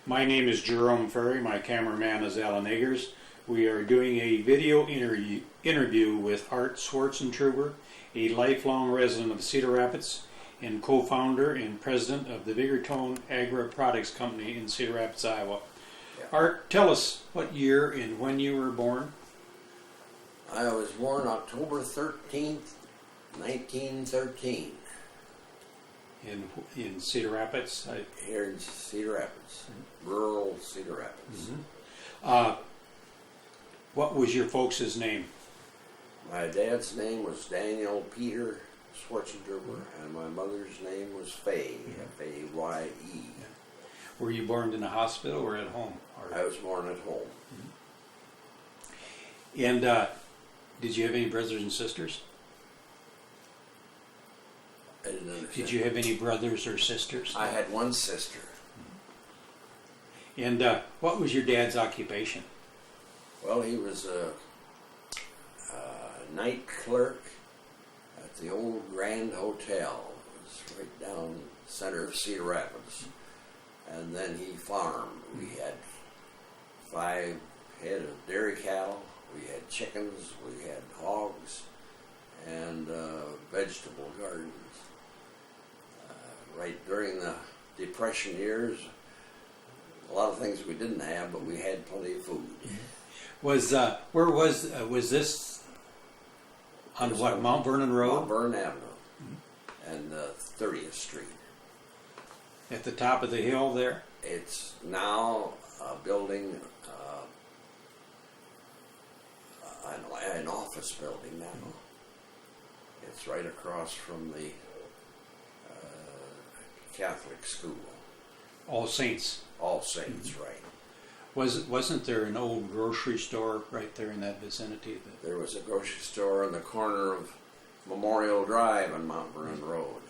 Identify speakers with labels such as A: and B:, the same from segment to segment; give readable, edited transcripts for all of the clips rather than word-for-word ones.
A: My name is Jerome Ferry. My cameraman is Alan Eggers. We are doing a video interview with Art Swartzentruber, a lifelong resident of Cedar Rapids and co-founder and president of the Vigortone Agri Products Company in Cedar Rapids, Iowa.
B: Yeah.
A: Art, tell us what year and when you were born.
B: I was born October 13th, 1913,
A: In Cedar Rapids?
B: here in Cedar Rapids, rural Cedar Rapids.
A: What was your folks' name?
B: My dad's name was Daniel Peter Swartzentruber, and my mother's name was Faye, F-A-Y-E.
A: Were you born in a hospital or at home?
B: I was born at home.
A: And did you have any brothers and sisters?
B: I didn't understand.
A: Did you have any brothers or sisters?
B: I had one sister.
A: And what was your dad's occupation?
B: Well, he was a night clerk at the old Grand Hotel. It was right down the center of Cedar Rapids. And then he farmed. We had 5 head of dairy cattle. We had chickens. We had hogs and vegetable gardens. Right during the Depression years, a lot of things we didn't have, but we had plenty of food.
A: Was this on what, Mount Vernon Road?
B: Mount Vernon Avenue and 30th Street.
A: At the top of the hill there?
B: It's now a building, an office building now. It's right across from the Catholic school.
A: All Saints.
B: All Saints, right.
A: Wasn't there an old grocery store right there in that vicinity?
B: There was a grocery store on the corner of Memorial Drive on Mount Vernon Road.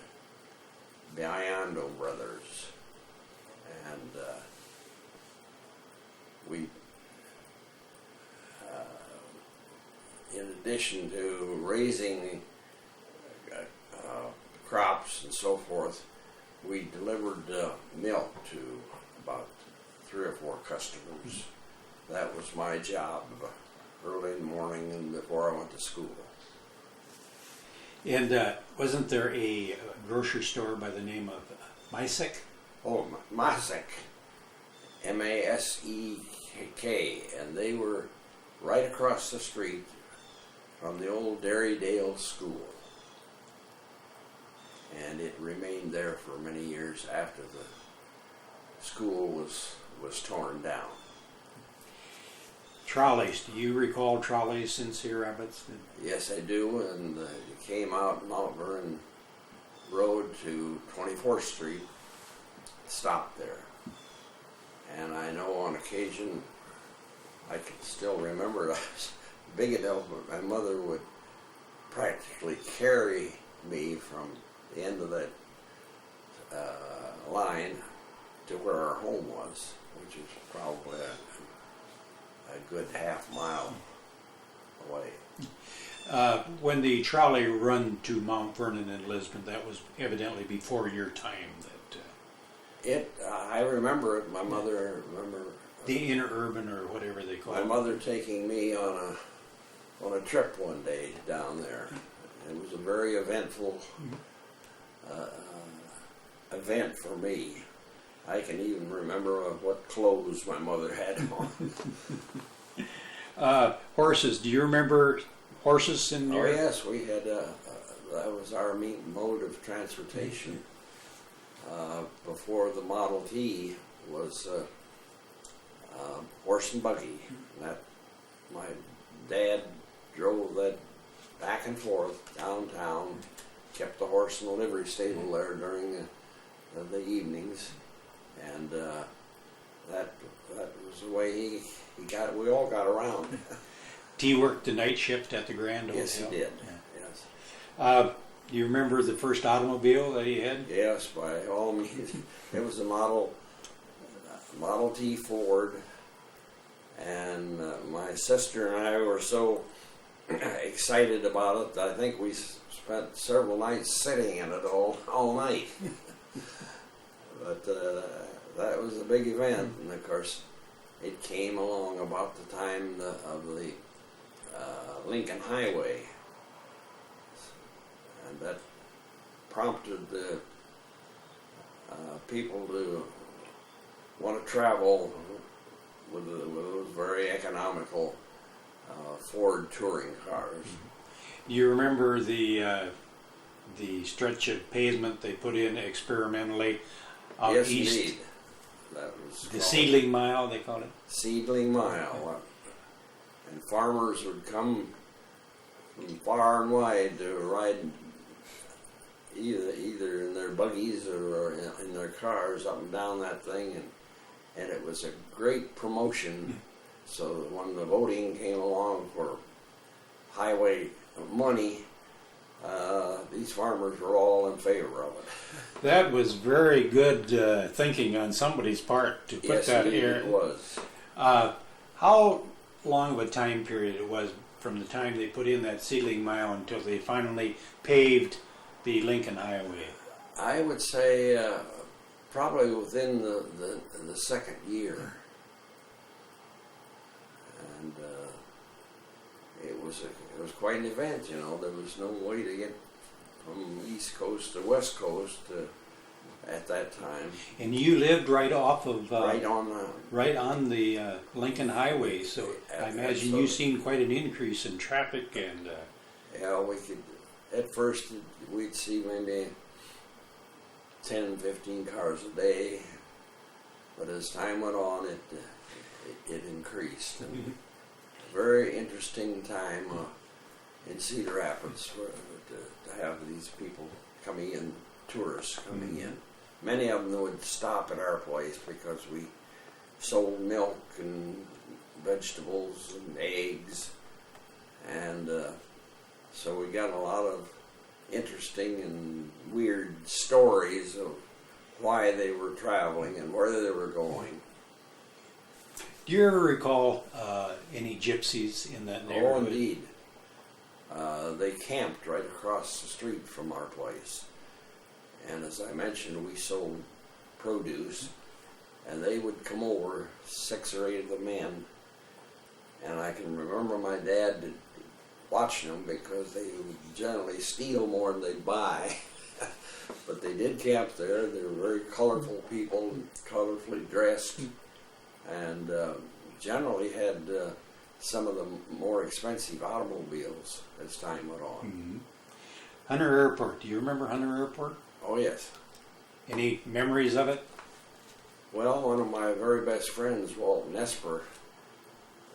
B: Biondo Brothers. And we, in addition to raising crops and so forth, we delivered milk to about 3 or 4 customers. That was my job early in the morning and before I went to school.
A: And wasn't there a grocery store by the name of Masek?
B: Oh, Masek, M-A-S-E-K, and they were right across the street from the old Dairydale School. And it remained there for many years after the school was torn down.
A: Trolleys. Do you recall trolleys in Cedar Rapids?
B: Yes, I do, and it came out Mount Vernon Road to 24th Street, stopped there. And I know on occasion, I can still remember it, I was big enough, but my mother would practically carry me from the end of that line to where our home was, which is probably a good half mile away.
A: When the trolley run to Mount Vernon in Lisbon, that was evidently before your time.
B: I remember it. My mother remember
A: The interurban or whatever they call it.
B: my mother taking me on a trip one day down there. It was a very eventful event for me. I can even remember what clothes my mother had on.
A: Horses. Do you remember horses in
B: Oh
A: your...
B: yes, we had, that was our mode of transportation. Before the Model T was horse and buggy. My dad drove that back and forth downtown, kept the horse in the livery stable there during the evenings, and that was the way we all got around.
A: He worked the night shift at the Grand Hotel?
B: Yes, he did.
A: Yeah.
B: Yes.
A: Do you remember the first automobile that he had?
B: Yes, by all means. It was a Model T Ford, and my sister and I were so excited about it that I think we spent several nights sitting in it all night. But that was a big event, and of course, it came along about the time of the Lincoln Highway, and that prompted the people to want to travel with those very economical Ford touring cars.
A: Do you remember the stretch of pavement they put in experimentally out
B: Yes,
A: east?
B: indeed. That was
A: The Seedling Mile, they call it.
B: Seedling Mile. And farmers would come from far and wide to ride either in their buggies or in their cars up and down that thing, and it was a great promotion. So when the voting came along for highway money, these farmers were all in favor of it.
A: That was very good thinking on somebody's part to put
B: Yes,
A: that
B: indeed
A: here.
B: it was.
A: How long of a time period it was from the time they put in that Seedling Mile until they finally paved the Lincoln Highway?
B: I would say probably within the second year, and it was quite an event. You know, there was no way to get from East Coast to West Coast at that time.
A: And you lived right off of
B: Right on
A: the Lincoln Highway, so I imagine you seen quite an increase in traffic and.
B: Yeah, we could. At first, we'd see maybe 10, 15 cars a day, but as time went on, it increased. And very interesting time in Cedar Rapids to have these people coming in, tourists coming in. Many of them would stop at our place because we sold milk and vegetables and eggs, and so we got a lot of interesting and weird stories of why they were traveling and where they were going.
A: Do you ever recall any gypsies in that neighborhood?
B: Oh, indeed. They camped right across the street from our place. And as I mentioned, we sold produce, and they would come over, 6 or 8 of the men. And I can remember my dad watching them because they would generally steal more than they'd buy. But they did camp there. They were very colorful people, colorfully dressed, and generally had some of the more expensive automobiles as time went on.
A: Mm-hmm. Hunter Airport. Do you remember Hunter Airport?
B: Oh, yes.
A: Any memories of it?
B: Well, one of my very best friends, Walt Nesper,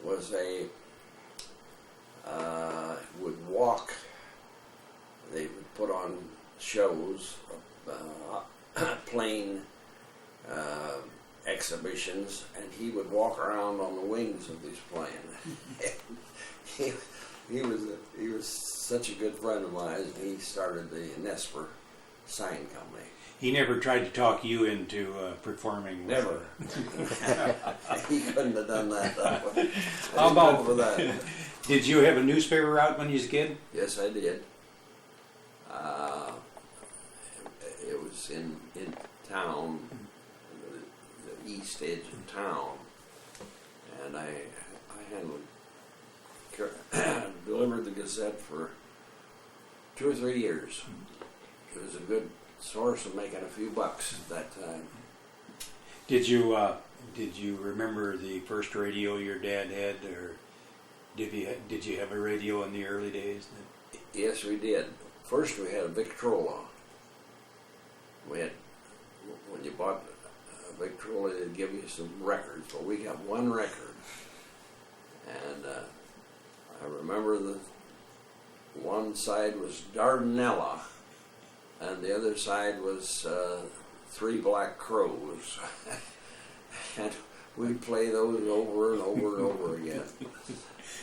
B: was would walk. They would put on shows, plane exhibitions, and he would walk around on the wings of this plane. he was such a good friend of mine. He started the Nesper Sign Company.
A: He never tried to talk you into performing.
B: Never. He couldn't have done that.
A: How about for that? Did you have a newspaper route when you was a kid?
B: Yes, I did. It was in town, the east edge of town, and I delivered the Gazette for 2 or 3 years. It was a good source of making a few bucks at that time.
A: Did you remember the first radio your dad had, or did you have a radio in the early days?
B: Yes, we did. First, we had a Victrola. When you bought a Victrola, they'd give you some records, but we got one record, and I remember the one side was Dardanella, and the other side was Three Black Crows. And we'd play those over and over and over again.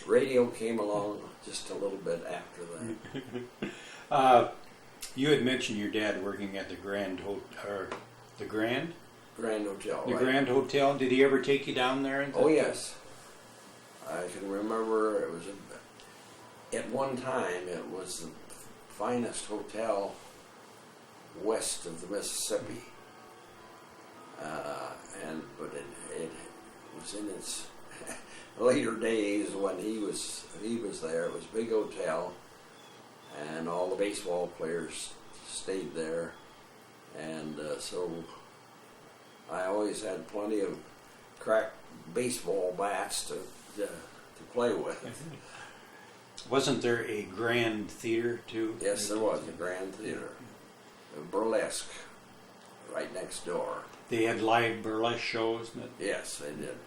B: Radio came along just a little bit after that.
A: You had mentioned your dad working at the Grand Hotel. The Grand
B: Hotel.
A: The
B: right?
A: Grand Hotel. Did he ever take you down there?
B: Oh, yes. I can remember it was at one time it was the finest hotel west of the Mississippi. But it was in its later days when he was there. It was a big hotel, and all the baseball players stayed there, and so I always had plenty of cracked baseball bats to play with.
A: Wasn't there a grand theater too?
B: Yes, there was a grand theater, a burlesque, right next door.
A: They had live burlesque shows.
B: Yes, they did.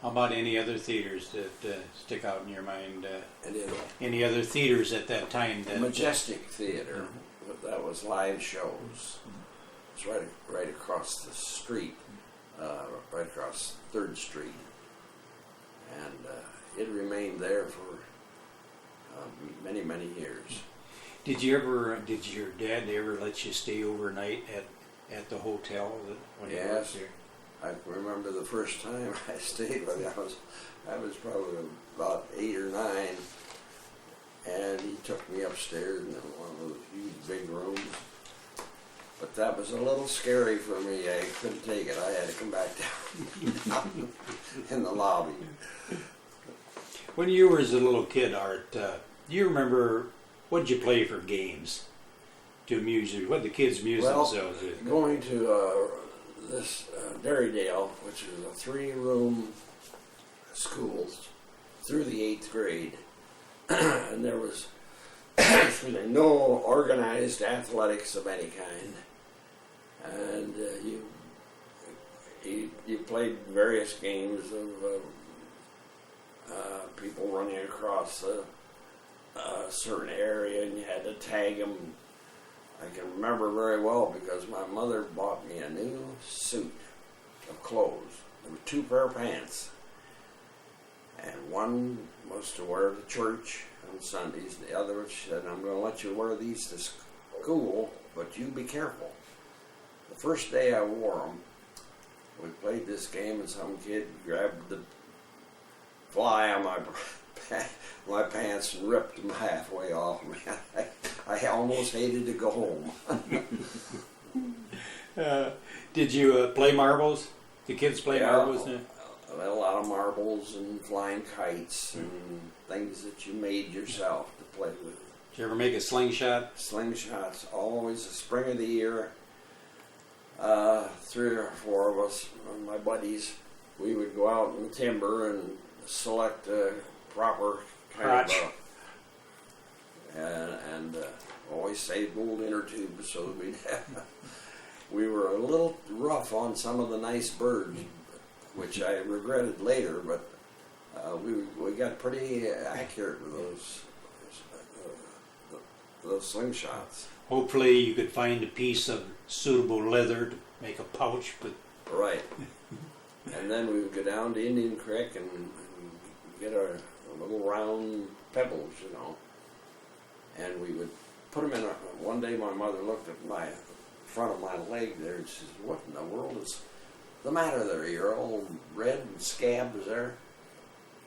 A: How about any other theaters that stick out in your mind?
B: And it
A: Any other theaters at that time? That
B: Majestic Theater, that was live shows. It's right across the street, right across 3rd Street, and it remained there for many years.
A: Did your dad ever let you stay overnight at the hotel when you worked
B: Yes.
A: there?
B: I remember the first time I stayed with him. I was probably about 8 or 9, and he took me upstairs in one of those huge big rooms. But that was a little scary for me. I couldn't take it. I had to come back down in the lobby.
A: When you were as a little kid, Art, do you remember what did you play for games to amuse you? What the kids amused themselves with?
B: Going to this Dairydale, which is a 3-room school through the 8th grade, and there was no organized athletics of any kind, and you played various games of people running across a certain area, and you had to tag them. I can remember very well because my mother bought me a new suit of clothes. There were 2 pair of pants, and one was to wear to church on Sundays. The other, she said, I'm going to let you wear these to school, but you be careful. The first day I wore them, we played this game, and some kid grabbed the fly on my pants and ripped them halfway off me. I almost hated to go home.
A: Did you play marbles? The kids play marbles?
B: A lot of marbles and flying kites and things that you made yourself to play with.
A: Did you ever make a slingshot?
B: Slingshots, always the spring of the year. 3 or 4 of us, my buddies, we would go out in the timber and select a proper kind
A: Crotch.
B: and always saved old inner tubes so that we'd have. We were a little rough on some of the nice birds, which I regretted later, but we got pretty accurate with those slingshots.
A: Hopefully you could find a piece of suitable leather to make a pouch, but
B: Right. And then we would go down to Indian Creek and get a little round pebbles, and we would put them in one day my mother looked at my front of my leg there and says, what in the world is the matter there? You're all red and scabs there.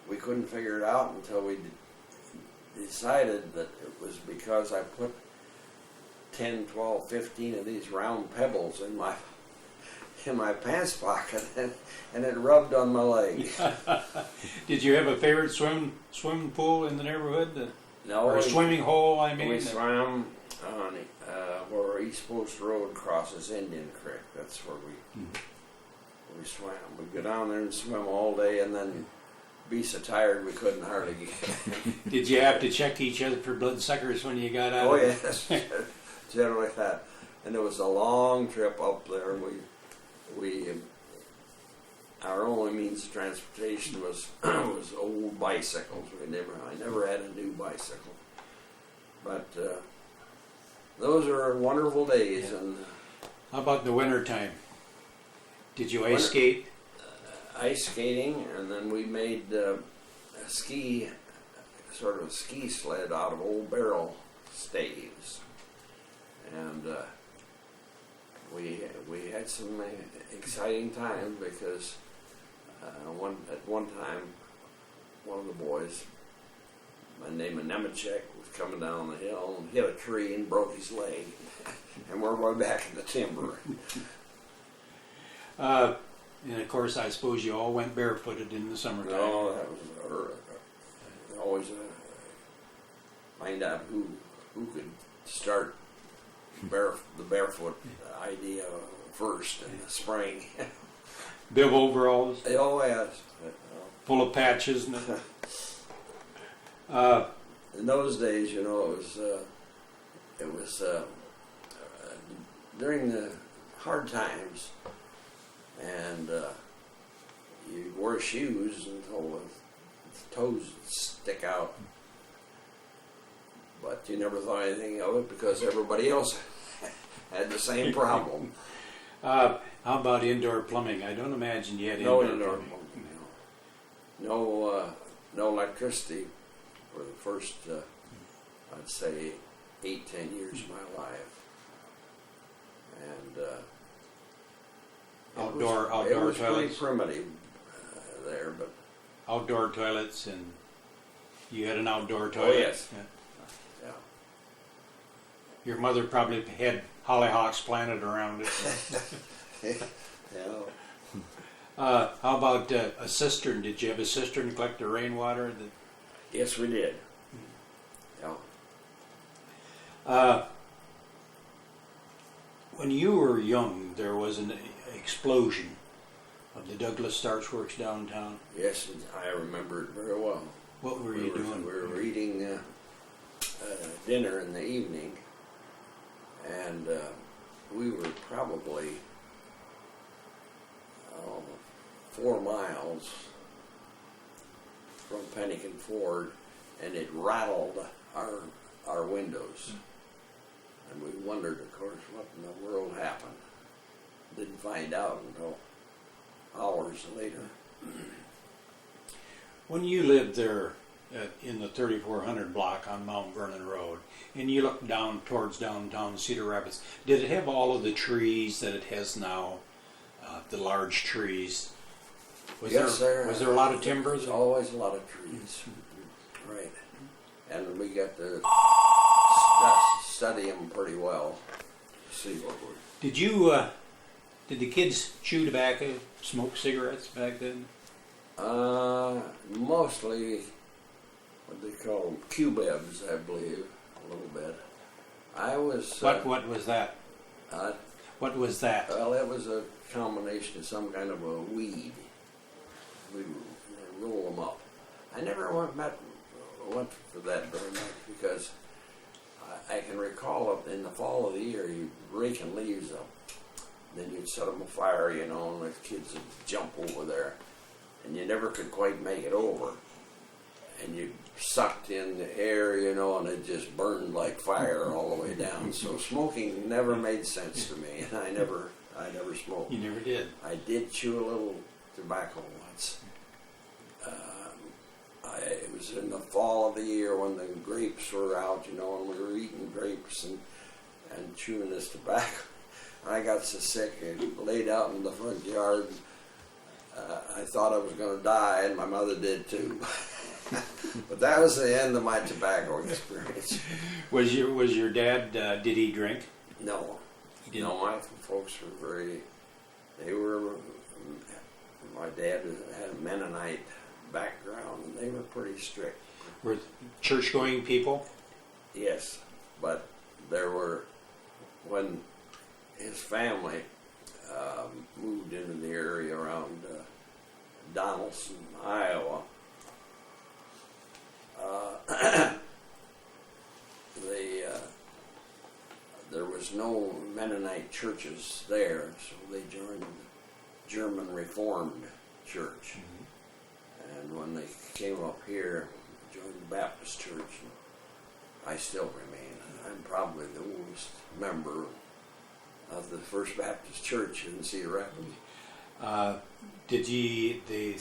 B: We couldn't figure it out until we decided that it was because I put 10, 12, 15 of these round pebbles in my pants pocket, and it rubbed on my leg.
A: Did you have a favorite swimming pool in the neighborhood?
B: No,
A: Or a swimming hole, I mean?
B: we swam on where East Post Road crosses Indian Creek. That's where we swam. We'd go down there and swim all day, and then be so tired we couldn't hardly get.
A: Did you have to check each other for bloodsuckers when you got out?
B: Oh yes, generally that. And it was a long trip up there. We our only means of transportation was old bicycles. I never had a new bicycle, but those are wonderful days. Yeah. And
A: how about the winter time? Did you ice skate?
B: Ice skating, and then we made a ski sled out of old barrel staves, and we had some exciting times because at one time one of the boys, by the name of Nemechek, was coming down the hill and hit a tree and broke his leg, and we're way back in the timber.
A: And of course, I suppose you all went barefooted in the summertime.
B: No, that was always find out who could start the barefoot idea first in the spring.
A: Bib overalls,
B: Oh yes.
A: full of patches. And
B: In those days, you know, it was during the hard times, and you wear shoes until the toes would stick out. But you never thought anything of it because everybody else had the same problem.
A: how about indoor plumbing? I don't imagine you had
B: No
A: indoor
B: indoor
A: plumbing.
B: plumbing, no electricity for the first, I'd say, 8-10 years of my life. And
A: Outdoor
B: it was pretty
A: toilets,
B: primitive there, but
A: outdoor toilets, and you had an outdoor
B: oh
A: toilet.
B: yes,
A: Yeah.
B: yeah.
A: Your mother probably had hollyhocks planted around it.
B: Yeah.
A: How about a cistern? Did you have a cistern to collect the rainwater?
B: Yes, we did. Yeah.
A: When you were young, there was an explosion of the Douglas Starch Works downtown.
B: Yes, I remember it very well.
A: What were you doing?
B: We were eating dinner in the evening, and we were probably 4 miles from Pennington Ford, and it rattled our windows. And we wondered, of course, what in the world happened. Didn't find out until hours later.
A: When you lived there in the 3400 block on Mount Vernon Road, and you looked down towards downtown Cedar Rapids, did it have all of the trees that it has now, the large trees? Was there a lot of timber?
B: There's always a lot of trees. Right. And we got to study them pretty well to see what we're...
A: Did the kids chew tobacco, smoke cigarettes back then?
B: Mostly what they call them, cubebs, I believe, a little bit. I was...
A: What was that? What was that?
B: Well, it was a combination of some kind of a weed. We roll them up. I never went for that very much because I can recall it in the fall of the year, you raking leaves up. Then you'd set them afire, you know, and the kids would jump over there. And you never could quite make it over. And you sucked in the air, you know, and it just burned like fire all the way down. So smoking never made sense to me, and I never smoked.
A: You never did.
B: I did chew a little tobacco once. It was in the fall of the year when the grapes were out, you know, and we were eating grapes and chewing this tobacco. I got so sick and laid out in the front yard. I thought I was going to die, and my mother did too. But that was the end of my tobacco experience.
A: Was your dad? Did he drink?
B: No,
A: He didn't.
B: no. My folks were very. They were. My dad had a Mennonite background, and they were pretty strict.
A: Were church-going people?
B: Yes, but there were when his family moved into the area around Donaldson, Iowa. There was no Mennonite churches there, so they joined the German Reformed Church. Mm-hmm. And when they came up here, joined the Baptist Church. And I still remain. I'm probably the oldest member of the First Baptist Church in Cedar Rapids.
A: Did they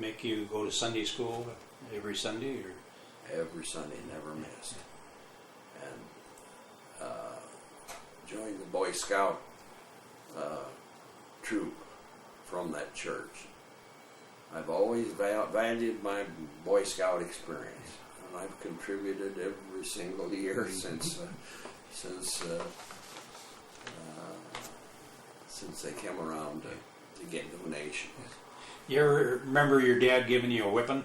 A: make you go to Sunday school every Sunday? Or?
B: Every Sunday, never missed. And joined the Boy Scout troop from that church. I've always valued my Boy Scout experience, and I've contributed every single year since they came around to to get donations.
A: You ever remember your dad giving you a whipping?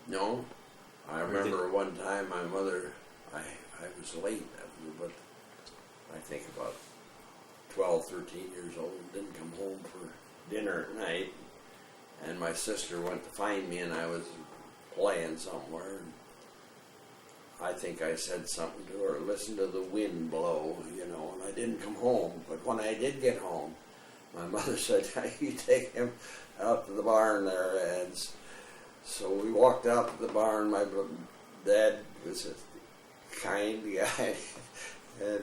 B: No, I remember one time my mother, I was late, but I think about 12, 13 years old, didn't come home for dinner at night, and my sister went to find me, and I was playing somewhere, and I think I said something to her, listen to the wind blow, and I didn't come home. But when I did get home, my mother said, you take him out to the barn there. And so we walked out to the barn. My dad was a kind guy, and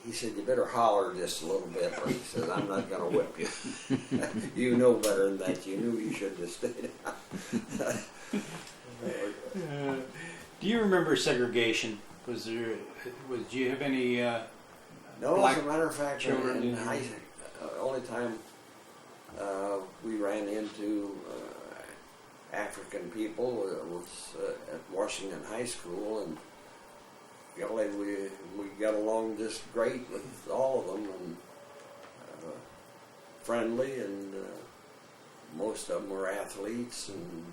B: he said, you better holler just a little bit. But he said, I'm not going to whip you. You know better than that. You knew you shouldn't have stayed out.
A: Do you remember segregation? Do you have any
B: No,
A: black
B: as a matter of fact,
A: children
B: in high only time we ran into African people was at Washington High School, and golly, we got along just great with all of them, and friendly, and most of them were athletes, and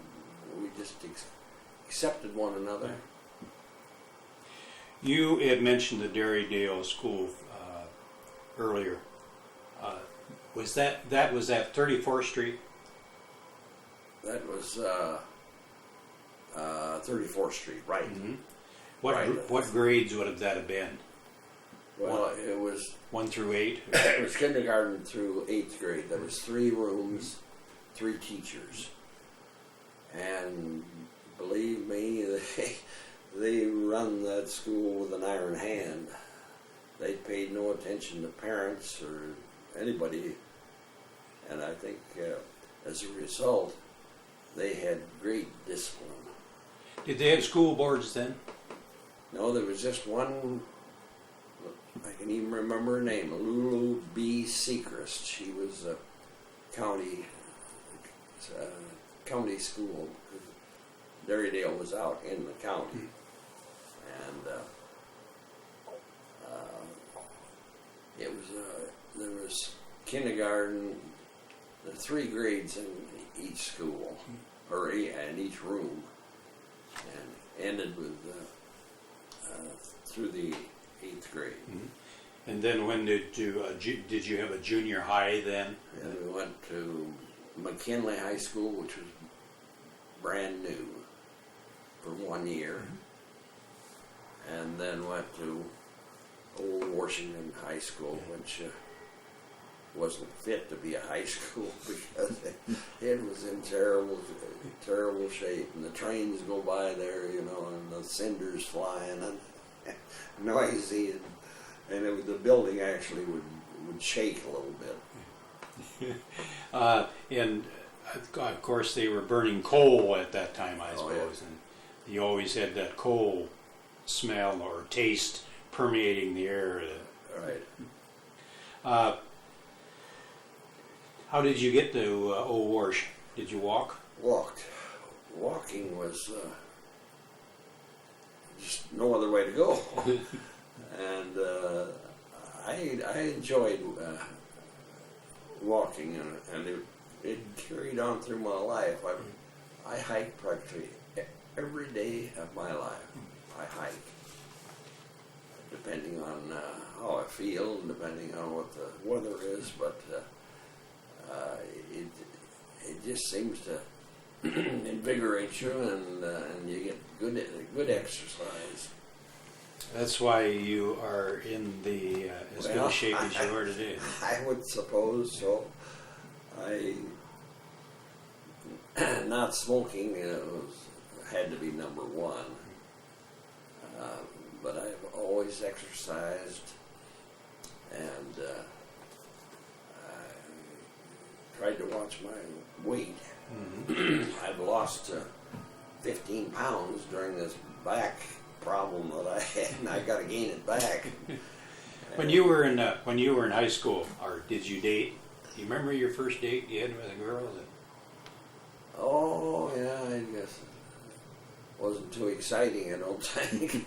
B: we just accepted one another.
A: You had mentioned the Derrydale School earlier. Was that was at 34th Street?
B: That was 34th Street, right?
A: Mm-hmm. What
B: Right.
A: what grades would that have been?
B: Well, it was
A: 1 through 8?
B: it was kindergarten through 8th grade. There was 3 rooms, 3 teachers, and believe me, they run that school with an iron hand. They paid no attention to parents or anybody, and I think as a result, they had great discipline.
A: Did they have school boards then?
B: No, there was just one, I can even remember her name, Lulu B. Sechrist. She was a county school. Derrydale was out in the county, and it was there was kindergarten, there were 3 grades in each school, or in each room, and ended with through the 8th grade.
A: Mm-hmm. And then when did you have a junior high then?
B: And we went to McKinley High School, which was brand new, for 1 year, and then went to Old Washington High School, which wasn't fit to be a high school because it was in terrible shape, and the trains go by there, and the cinders flying and noisy, and the building actually would shake a little bit.
A: And of course they were burning coal at that time, I suppose,
B: yeah.
A: And you always had that coal smell or taste permeating the air.
B: Right.
A: How did you get to Old Wash? Did you walk?
B: Walked. Walking was just no other way to go. And I enjoyed walking, and it carried on through my life. I hike practically every day of my life. I hike, depending on how I feel and depending on what the weather is, but it just seems to invigorate you, and you get good exercise.
A: That's why you are in the as good a shape as you are today.
B: I would suppose so. Not smoking had to be number one, but I've always exercised, and I tried to watch my weight. Mm-hmm. I've lost 15 pounds during this back problem that I had, and I got to gain it back.
A: When you were in high school, or did you date? Do you remember your first date you had with a girl?
B: Oh yeah, I guess it wasn't too exciting, I don't think.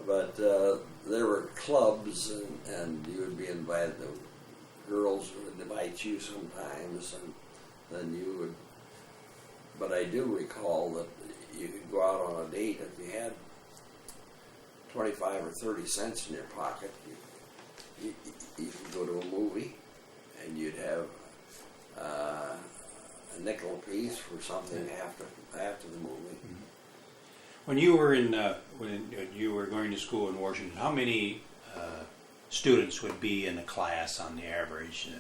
B: But there were clubs, and you would be invited to girls would invite you sometimes, and then you would. But I do recall that you could go out on a date if you had 25 or 30 cents in your pocket. You could go to a movie, and you'd have a nickel apiece for something after the movie.
A: When you were when you were going to school in Washington, how many students would be in a class on the average?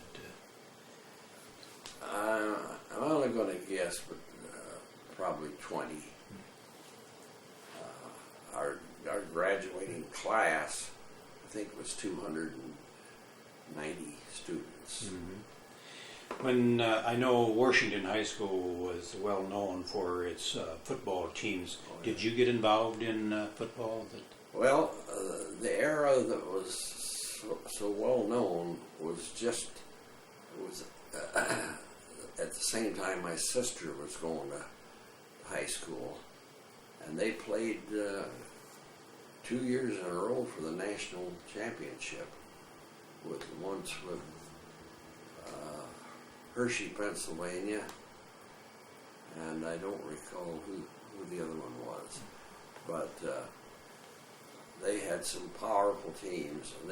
B: I'm only going to guess, but probably 20. Our graduating class, I think, was 290 students.
A: Mm-hmm. When I know Washington High School was well known for its football teams, did you get involved in football?
B: Well, the era that was so well known was at the same time my sister was going to high school, and they played 2 years in a row for the national championship. Once with Hershey, Pennsylvania, and I don't recall who the other one was, but they had some powerful teams, and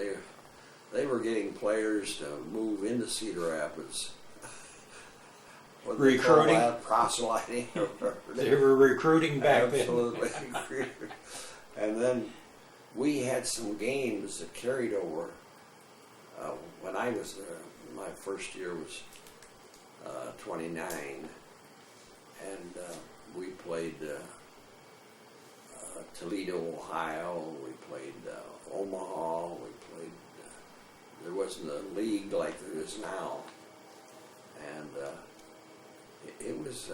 B: they were getting players to move into Cedar Rapids.
A: Recruiting?
B: Proselyting.
A: They were recruiting back then.
B: Absolutely. And then we had some games that carried over. When I was there, my first year was 29, and we played Toledo, Ohio. We played Omaha. We played. There wasn't a league like there is now, and it was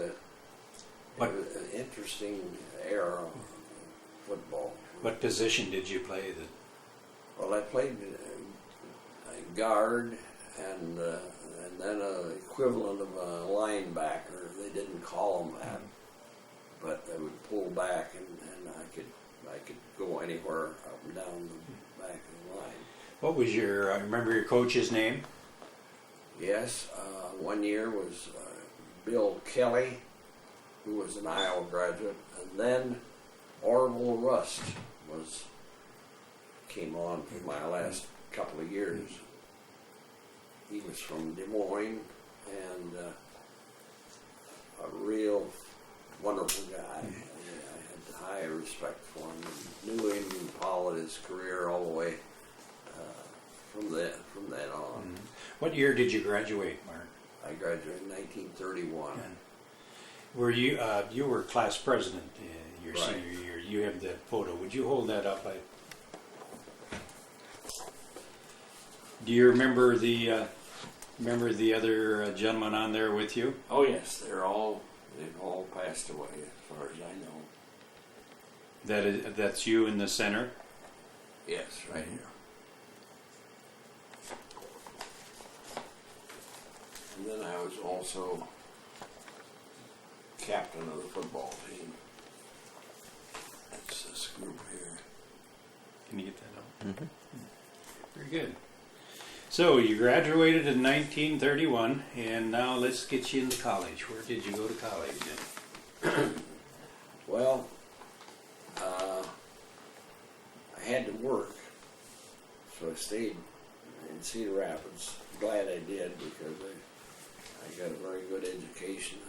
B: an interesting era of football.
A: What position did you play?
B: Well, I played guard and then an equivalent of a linebacker. They didn't call them that, but I would pull back and I could go anywhere up and down the back of the line.
A: What was your? I remember your coach's name.
B: Yes, 1 year was Bill Kelly, who was an Iowa graduate, and then Orville Rust came on for my last couple of years. He was from Des Moines, and a real wonderful guy. I had high respect for him, and knew him and followed his career all the way from then on.
A: Mm-hmm. What year did you graduate, Mark?
B: I graduated in 1931.
A: And were you you were class president your
B: Right.
A: senior year? You have that photo. Would you hold that up? Do you remember the other gentleman on there with you?
B: Oh yes, they've all passed away as far as I know.
A: That's you in the center.
B: Yes, right here. And then I was also captain of the football team. That's this group here.
A: Can you get that up? Mm-hmm. Very good. So you graduated in 1931, and now let's get you into college. Where did you go to college?
B: Well, I had to work, so I stayed in Cedar Rapids. Glad I did, because I got a very good education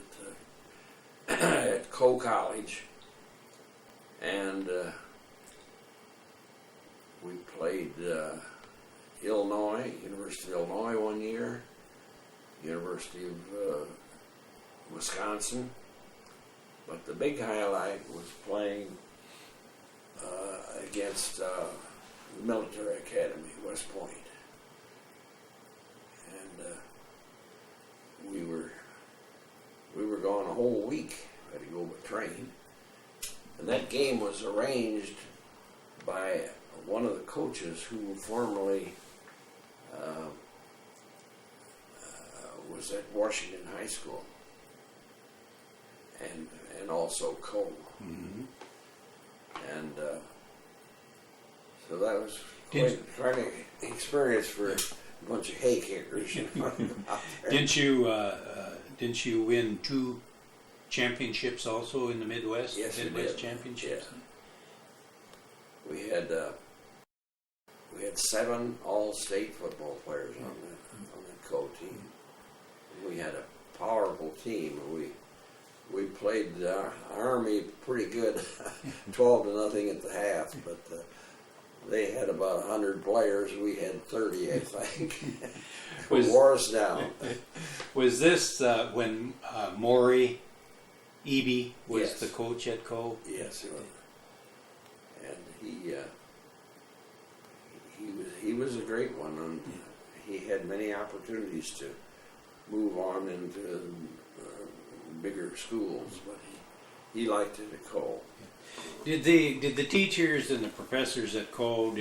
B: at Coe College, and we played University of Illinois 1 year, University of Wisconsin, but the big highlight was playing against the military academy, West Point, and we were gone a whole week. I had to go by train, and that game was arranged by one of the coaches who formerly was at Washington High School, and also Coe.
A: Mm-hmm.
B: And so that was quite an experience for bunch of hay kickers. Out there.
A: Didn't you win 2 championships also in the Midwest?
B: Yes, we
A: Midwest
B: did.
A: championships.
B: Yeah. We had 7 all-state football players on that co-team. We had a powerful team. We played Army pretty good, 12-0 at the half, but they had about 100 players. We had 30, I think. Wore us down.
A: Was this when Maury Eby was
B: Yes.
A: the coach at Co?
B: Yes, he was. And he was a great one, and he had many opportunities to move on into bigger schools, but he liked it at Cole.
A: Did the teachers and the professors at Co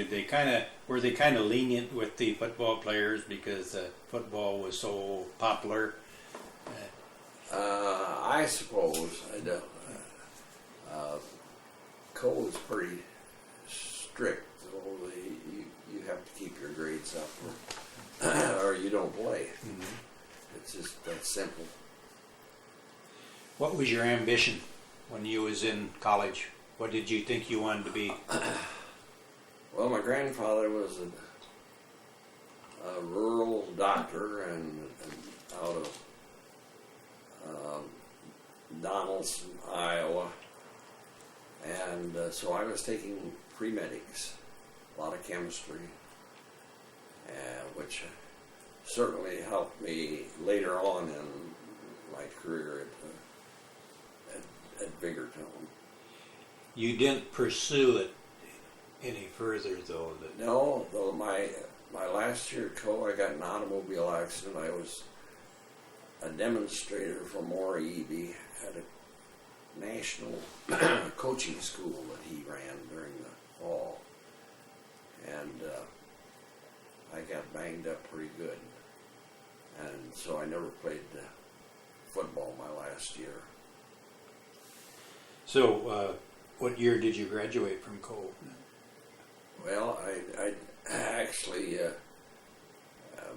A: were they kind of lenient with the football players because football was so popular?
B: I suppose I don't. Cole is pretty strict, so you have to keep your grades up, or you don't play.
A: Mm-hmm.
B: It's just that simple.
A: What was your ambition when you was in college? What did you think you wanted to be?
B: Well, my grandfather was a rural doctor and out of Donaldson, Iowa, and so I was taking pre-medics, a lot of chemistry, which certainly helped me later on in my career at Biggerton.
A: You didn't pursue it any further, though.
B: No, though my last year at Co, I got in an automobile accident. I was a demonstrator for Maury Eby at a national coaching school that he ran during the fall, and I got banged up pretty good, and so I never played football my last year.
A: So, what year did you graduate from Co?
B: Well, I actually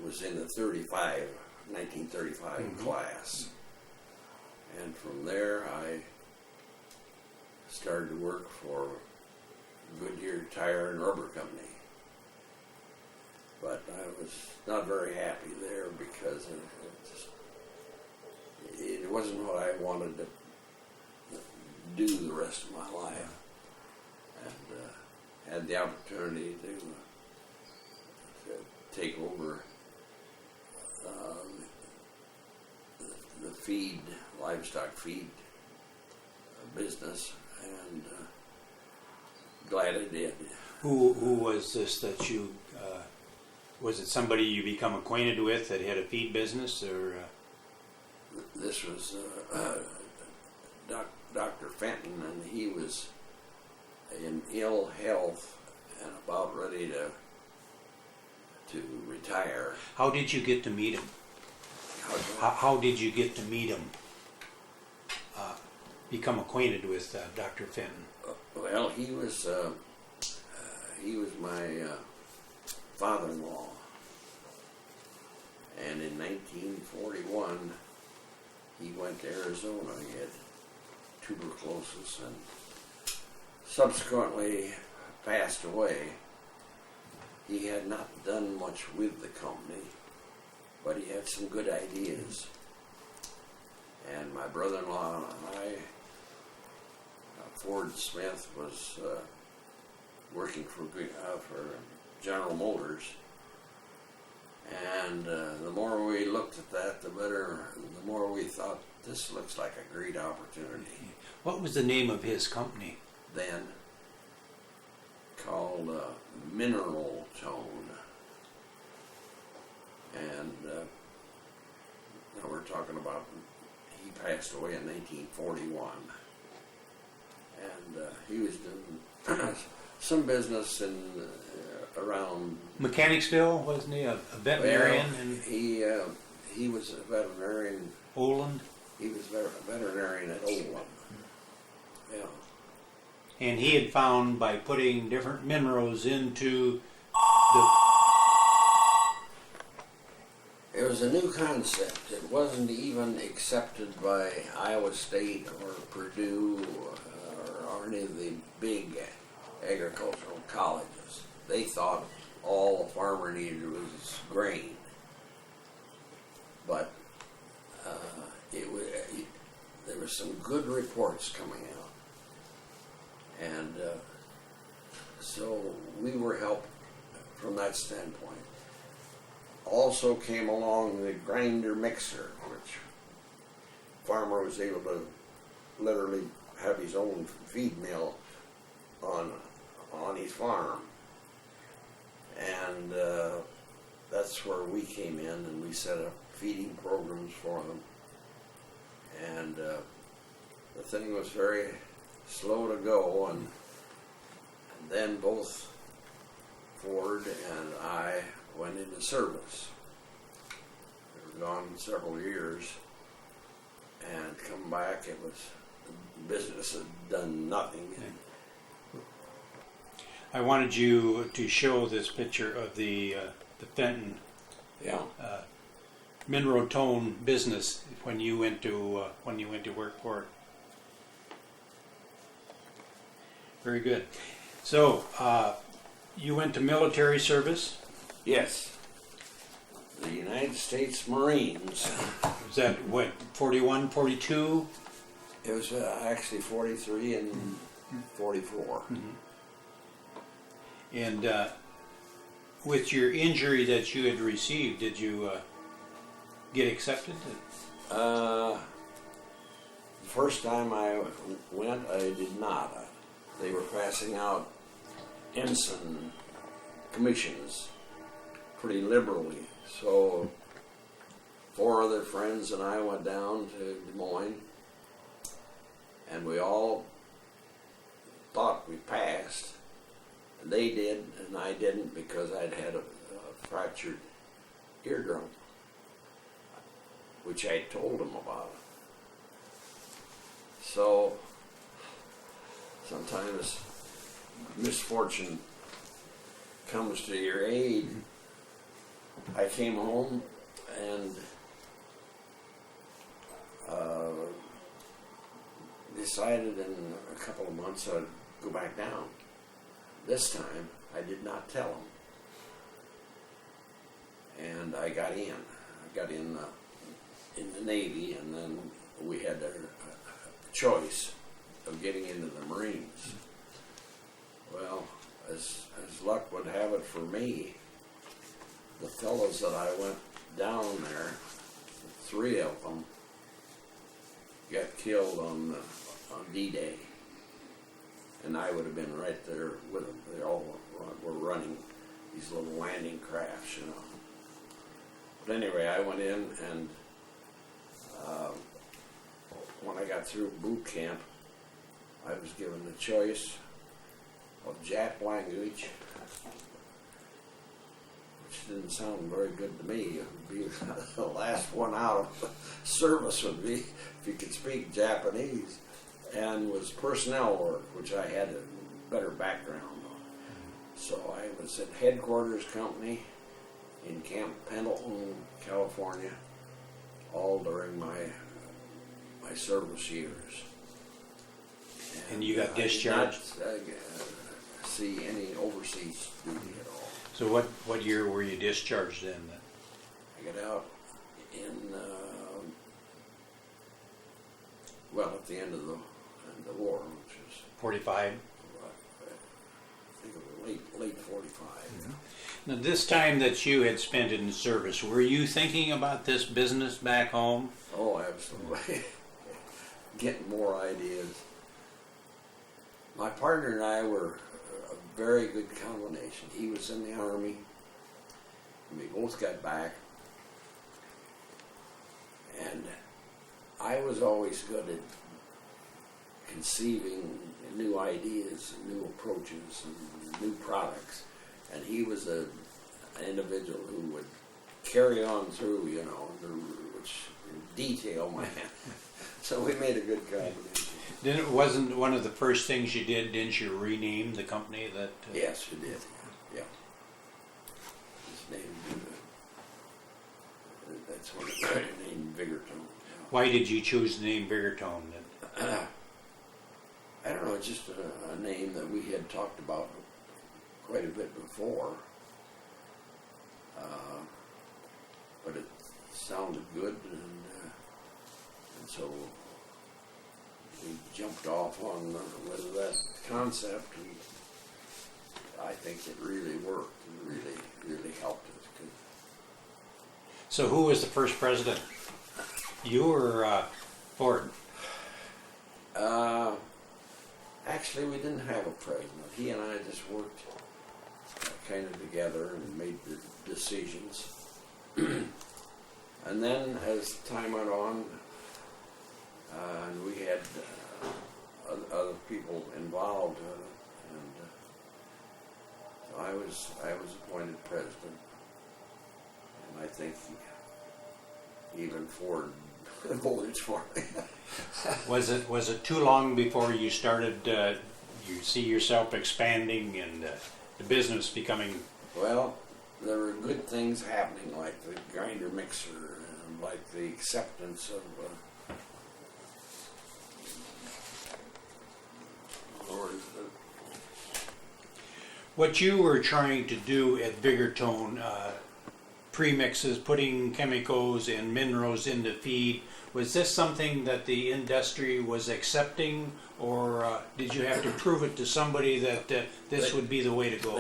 B: was in the 1935
A: Mm-hmm.
B: class, and from there I started to work for Goodyear Tire and Rubber Company. But I was not very happy there because it wasn't what I wanted to do the rest of my life, and had the opportunity to take over the livestock feed business, and glad I did.
A: Who was this that you? Was it somebody you become acquainted with that had a feed business, or?
B: This was Dr. Fenton, and he was in ill health and about ready to retire.
A: How did you get to meet him? How did you get to meet him? Become acquainted with Dr. Fenton?
B: Well, he was my father-in-law, and in 1941 he went to Arizona. He had tuberculosis and subsequently passed away. He had not done much with the company, but he had some good ideas. And my brother-in-law and I, Ford Smith, was working for General Motors. And the more we looked at that, the more we thought, this looks like a great opportunity.
A: What was the name of his company?
B: Then, called Mineral Tone. And now we're talking about, he passed away in 1941. And he was doing some business in around
A: Mechanicsville, wasn't he? A veterinarian in
B: he was a veterinarian.
A: Oland?
B: He was a veterinarian at Oland. Yeah.
A: And he had found by putting different minerals into
B: was a new concept. It wasn't even accepted by Iowa State or Purdue or any of the big agricultural colleges. They thought all a farmer needed was grain. But there were some good reports coming out. And so we were helped from that standpoint. Also came along the grinder mixer, which farmer was able to literally have his own feed mill on his farm. And that's where we came in, and we set up feeding programs for them. And the thing was very slow to go, and then both Ford and I went into service. We were gone several years, and come back, it was, the business had done nothing.
A: I wanted you to show this picture of the Fenton
B: Yeah.
A: mineral tone business when you went to work for it. Very good. So you went to military service.
B: Yes. The United States Marines.
A: Was that what, 41, 42?
B: It was actually 43 and 44.
A: And with your injury that you had received, did you get accepted?
B: The first time I went, I did not. They were passing out ensign commissions pretty liberally. So 4 other friends and I went down to Des Moines, and we all thought we passed. And they did, and I didn't, because I'd had a fractured eardrum, which I told them about. So sometimes misfortune comes to your aid. I came home and decided in a couple of months I'd go back down. This time I did not tell them, and I got in. I got in the Navy, and then we had a choice of getting into the Marines. Well, as luck would have it for me, the fellows that I went down there, 3 of them, got killed on D-Day, and I would have been right there with them. They all were running these little landing crafts, you know. But anyway, I went in, and when I got through boot camp, I was given the choice of Jap language, which didn't sound very good to me. It would be the last one out of the service would be if you could speak Japanese, and was personnel work, which I had a better background on. So I was at headquarters company in Camp Pendleton, California, all during my service years.
A: And you got discharged?
B: I did not see any overseas duty at all.
A: So what year were you discharged in then?
B: I got out in, at the end of the war, which was
A: 45?
B: I think it was late 45.
A: Now, this time that you had spent in service, were you thinking about this business back home?
B: Oh, absolutely. Getting more ideas. My partner and I were a very good combination. He was in the Army, and we both got back. And I was always good at conceiving new ideas and new approaches and new products. And he was an individual who would carry on through, you know, which detail man. So we made a good combination.
A: Then it wasn't one of the first things you did, didn't you rename the company that?
B: Yes, we did. Yeah. His name, That's when it got named Biggerton.
A: Why did you choose the name Biggerton?
B: I don't know, it's just a name that we had talked about quite a bit before. But it sounded good, and so we jumped off on with that concept, and I think it really worked and really helped us.
A: So who was the first president? You or Ford?
B: Actually, we didn't have a president. He and I just worked kind of together and made the decisions. And then as time went on, and we had other people involved, and so I was appointed president, and I think even Ford voted for me.
A: Was it too long before you started? You see yourself expanding and the business becoming?
B: Well, there were good things happening, like the grinder mixer, and like the acceptance of
A: What you were trying to do at Biggerton, premixes, putting chemicals and minerals into feed, was this something that the industry was accepting, or did you have to prove it to somebody that this would be the way to go?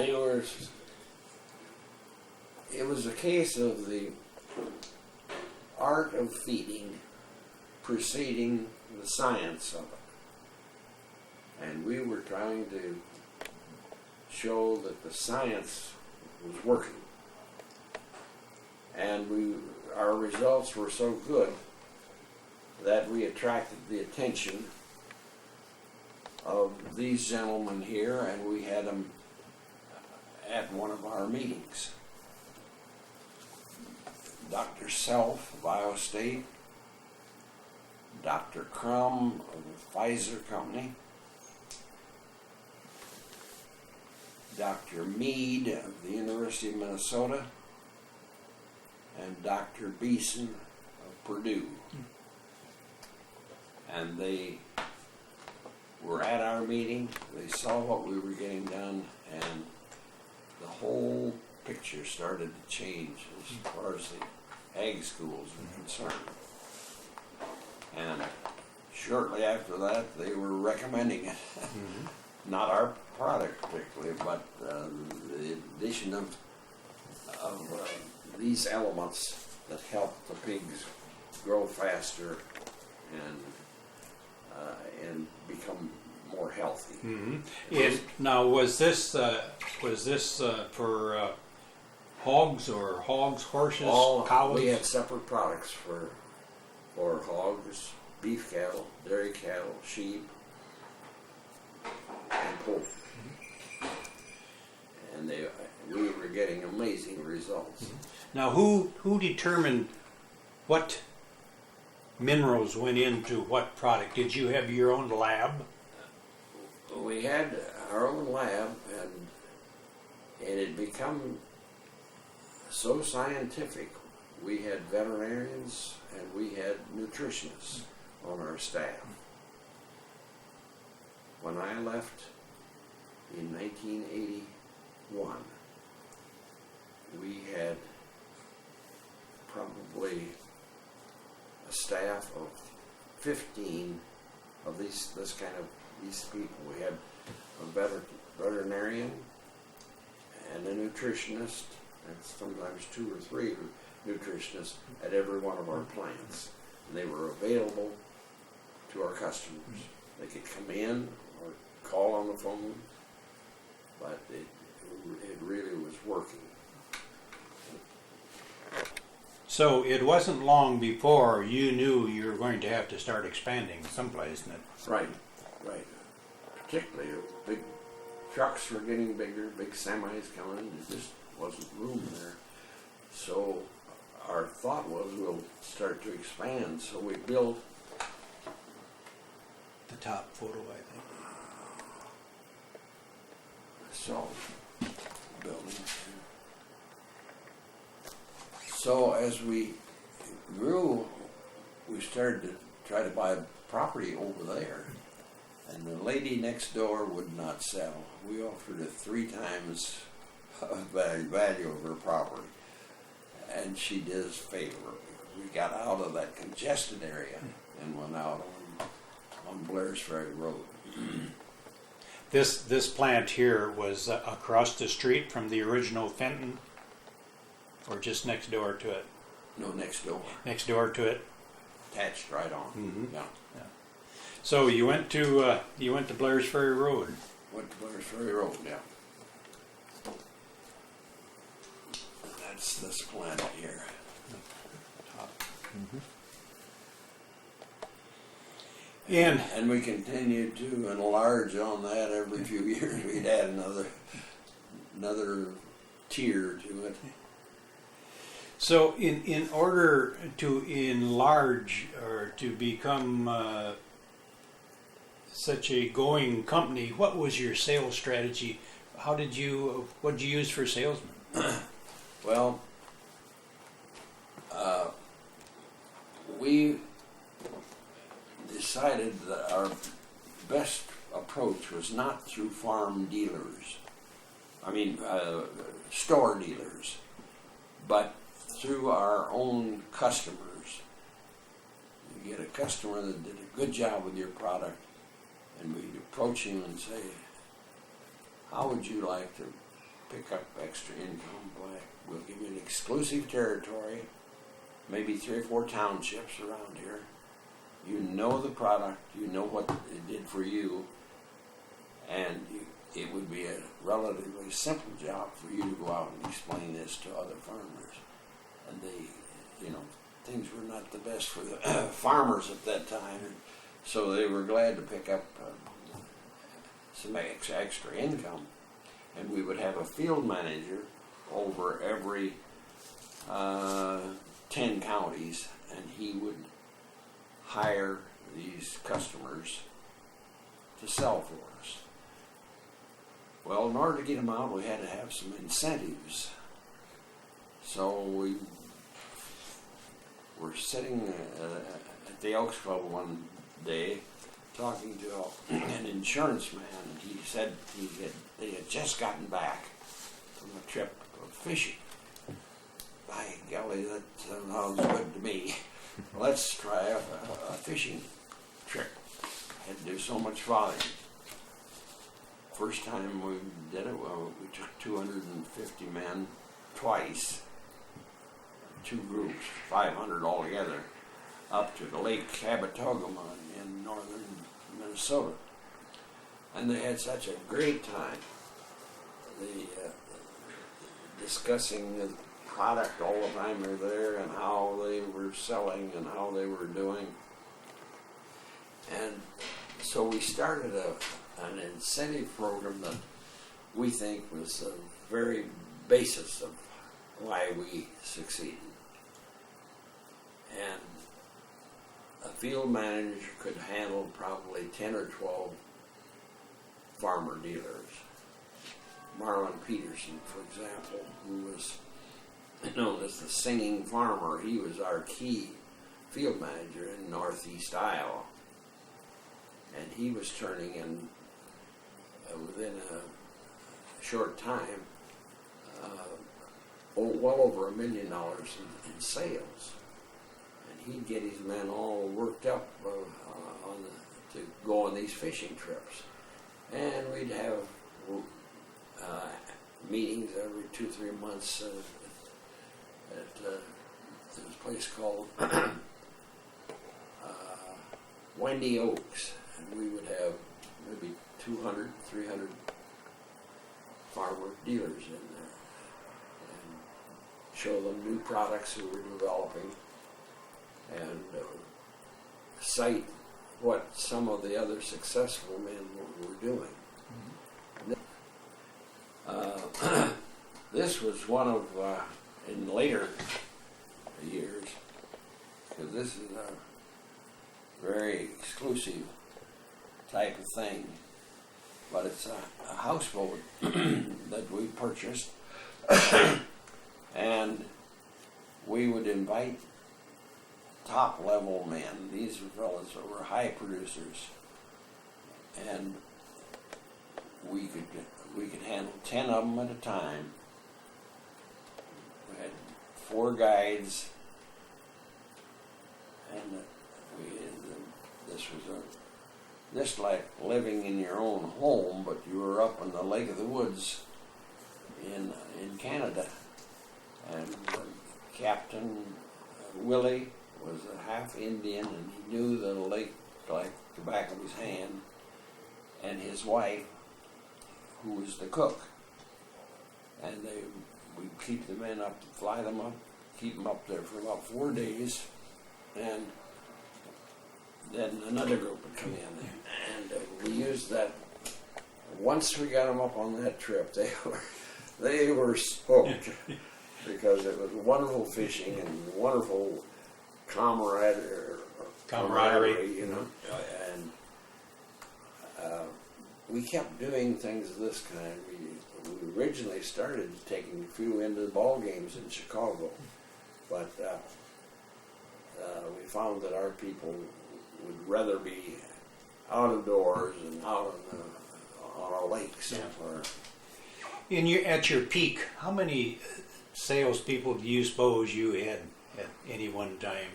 B: It was a case of the art of feeding preceding the science of it. And we were trying to show that the science was working. And our results were so good that we attracted the attention of these gentlemen here, and we had them at one of our meetings. Dr. Self of Iowa State, Dr. Crum of the Pfizer Company, Dr. Mead of the University of Minnesota, and Dr. Beeson of Purdue. And they were at our meeting, they saw what we were getting done, and the whole picture started to change as far as the ag schools were concerned. And shortly after that, they were recommending it. Not our product particularly, but the addition of these elements that help the pigs grow faster and become more healthy.
A: Now, was this for hogs, horses, cows?
B: We had separate products for hogs, beef cattle, dairy cattle, sheep, and poultry. And we were getting amazing results.
A: Now, who determined what minerals went into what product? Did you have your own lab?
B: We had our own lab, and it had become so scientific. We had veterinarians and we had nutritionists on our staff. When I left in 1981, we had probably a staff of 15 of these people. We had a veterinarian and a nutritionist, and sometimes 2 or 3 nutritionists at every one of our plants. And they were available to our customers. They could come in or call on the phone, but it really was working.
A: So it wasn't long before you knew you were going to have to start expanding someplace.
B: Right. Particularly, big trucks were getting bigger, big semis coming, there just wasn't room there. So our thought was we'll start to expand, so we built
A: The top photo, I think.
B: So, building. So as we grew, we started to try to buy property over there. And the lady next door would not sell. We offered her 3 times value of her property. And she did us a favor. We got out of that congested area and went out on Blair's Ferry Road.
A: This plant here was across the street from the original Fenton, or just next door to it?
B: No, next door.
A: Next door to it.
B: Attached right on.
A: Mhm.
B: Yeah.
A: So you went to Blair's Ferry Road.
B: Went to Blair's Ferry Road, yeah. That's this plant here. And we continued to enlarge on that every few years. We'd add another tier to it.
A: So in order to enlarge or to become such a going company, what was your sales strategy? What did you use for salesmen?
B: Well, we decided that our best approach was not through farm dealers, store dealers, but through our own customers. You get a customer that did a good job with your product, and we'd approach him and say, how would you like to pick up extra income? We'll give you an exclusive territory, maybe 3 or 4 townships around here. You know the product, you know what it did for you, and it would be a relatively simple job for you to go out and explain this to other farmers. And things were not the best for the farmers at that time, so they were glad to pick up some extra income. And we would have a field manager over every 10 counties, and he would hire these customers to sell for us. Well, in order to get them out, we had to have some incentives. So we were sitting at the Elks Club one day talking to an insurance man, and he said they had just gotten back from a trip of fishing. By golly, that sounds good to me. Let's try a fishing trip. Had to do so much volume. First time we did it, well, we took 250 men twice, 2 groups, 500 altogether, up to the Lake Cabotogama in northern Minnesota. And they had such a great time. Discussing the product all the time they were there, and how they were selling and how they were doing. And so we started an incentive program that we think was the very basis of why we succeeded. And a field manager could handle probably 10 or 12 farmer dealers. Marlon Peterson, for example, who was known as the singing farmer, he was our key field manager in northeast Iowa. And he was turning in, within a short time, well over $1 million in sales. And he'd get his men all worked up to go on these fishing trips. And we'd have meetings every 2-3 months at this place called Wendy Oaks, and we would have maybe 200, 300 farmer dealers in there, and show them new products that we're developing, and cite what some of the other successful men were doing. This was one of, in later years, because this is a very exclusive type of thing, but it's a houseboat that we purchased, and we would invite top level men. These were fellas that were high producers, and we could handle 10 of them at a time. We had 4 guides, and this like living in your own home, but you were up in the Lake of the Woods in Canada. And Captain Willie was a half Indian, and he knew the lake like the back of his hand. And his wife, who was the cook, and we'd keep the men up, fly them up, keep them up there for about 4 days, and then another group would come in, and we used that. Once we got them up on that trip, they were stoked because it was wonderful fishing and wonderful camaraderie, you know, and we kept doing things of this kind. We originally started taking a few into the ball games in Chicago, but we found that our people would rather be out of doors and out on a lake somewhere.
A: At your peak, how many salespeople do you suppose you had at any one time?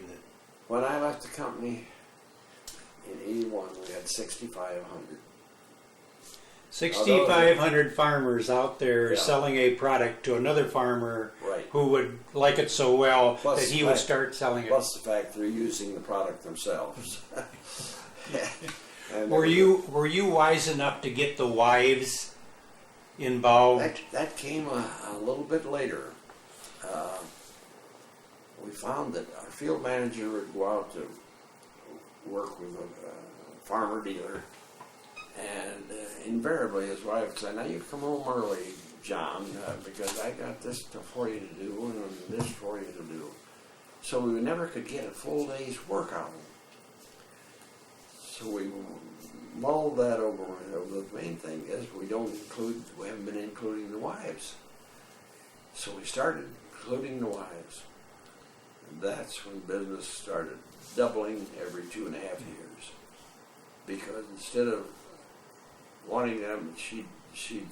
B: When I left the company in '81, we had 6,500.
A: 6,500 farmers out there selling a product to another farmer who would like it so well that he would start selling it.
B: Plus the fact they're using the product themselves.
A: Were you wise enough to get the wives involved?
B: That came a little bit later. We found that our field manager would go out to work with a farmer dealer, and invariably his wife would say, "Now you come home early, John, because I got this for you to do and this for you to do." So we never could get a full day's work out of them. So we mulled that over. The main thing is we haven't been including the wives. So we started including the wives. And that's when business started doubling every 2.5 years. Because instead of wanting them, she'd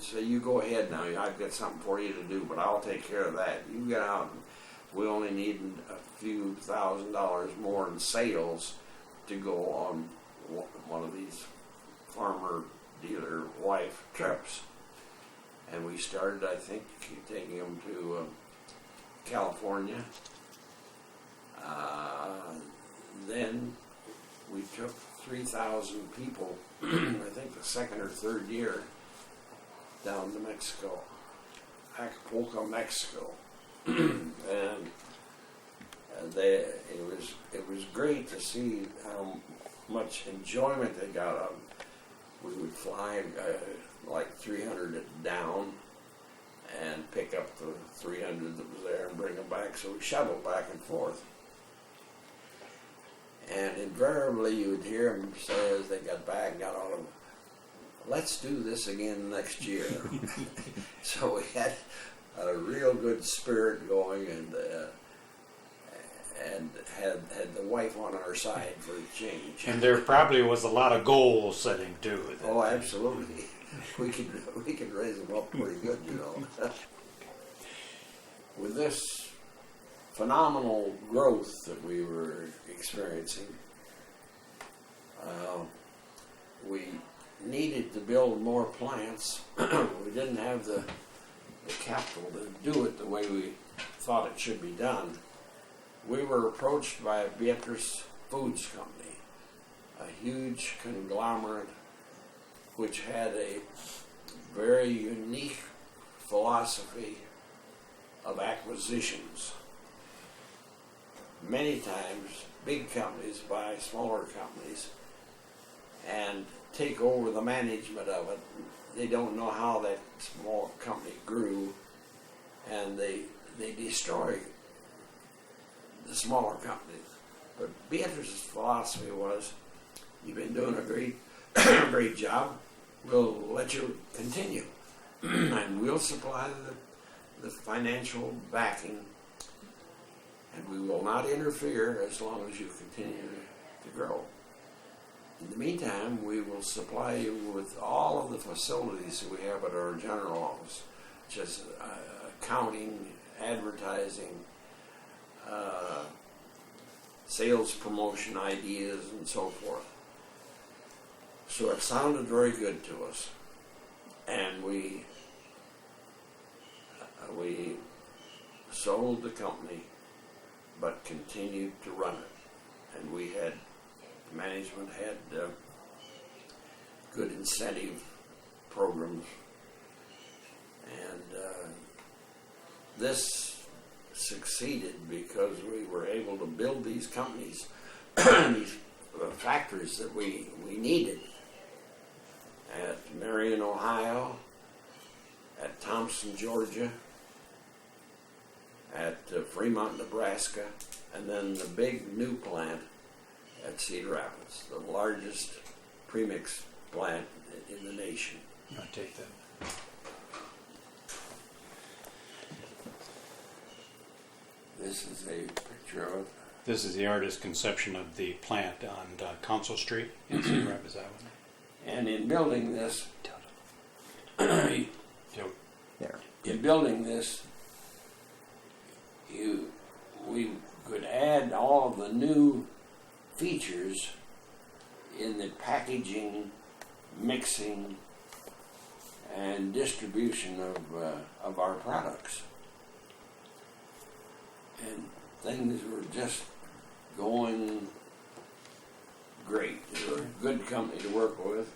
B: say, "You go ahead now, I've got something for you to do, but I'll take care of that. You get out, and we only need a few $1,000s more in sales to go on one of these farmer dealer wife trips." And we started, I think, taking them to California. Then we took 3,000 people, I think the second or third year, down to Mexico, Acapulco, Mexico. And it was great to see how much enjoyment they got out of it. We would fly like 300 down and pick up the 300 that was there and bring them back, so we shuttled back and forth. And invariably you would hear them say as they got back and got on them, "Let's do this again next year." So we had a real good spirit going, and had the wife on our side for a change.
A: And there probably was a lot of goal setting too.
B: Oh, absolutely. We could raise them up pretty good, you know. With this phenomenal growth that we were experiencing, we needed to build more plants. We didn't have the capital to do it the way we thought it should be done. We were approached by Beatrice Foods Company, a huge conglomerate which had a very unique philosophy of acquisitions. Many times, big companies buy smaller companies and take over the management of it. They don't know how that small company grew, and they destroy the smaller companies. But Beatrice's philosophy was, "You've been doing a great job. We'll let you continue, and we'll supply the financial backing and we will not interfere as long as you continue to grow. In the meantime, we will supply you with all of the facilities that we have at our general office, such as accounting, advertising, sales promotion ideas, and so forth. So it sounded very good to us, and we sold the company, but continued to run it, and we had management had good incentive programs, and this succeeded because we were able to build these companies, these factories that we needed at Marion, Ohio, at Thompson, Georgia, at Fremont, Nebraska, and then the big new plant at Cedar Rapids, the largest premix plant in the nation.
A: I'll take that.
B: This is a picture of it.
A: This is the artist's conception of the plant on Council Street in Cedar Rapids, Iowa.
B: And in building this,
A: There.
B: in building this, we could add all of the new features in the packaging, mixing, and distribution of our products. And things were just going great. They were a good company to work with.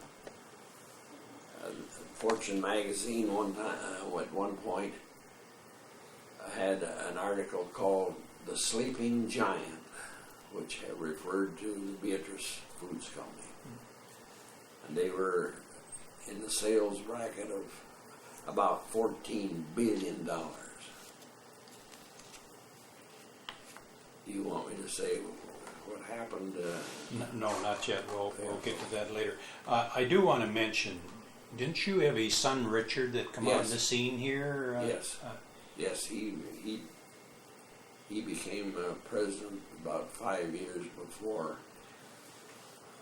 B: Fortune magazine at one point had an article called "The Sleeping Giant," which had referred to the Beatrice Foods Company. And they were in the sales bracket of about $14 billion. Do you want me to say what happened?
A: No, not yet. We'll get to that later. I do want to mention, didn't you have a son, Richard, that come on the scene here?
B: Yes. Yes, he became president about 5 years before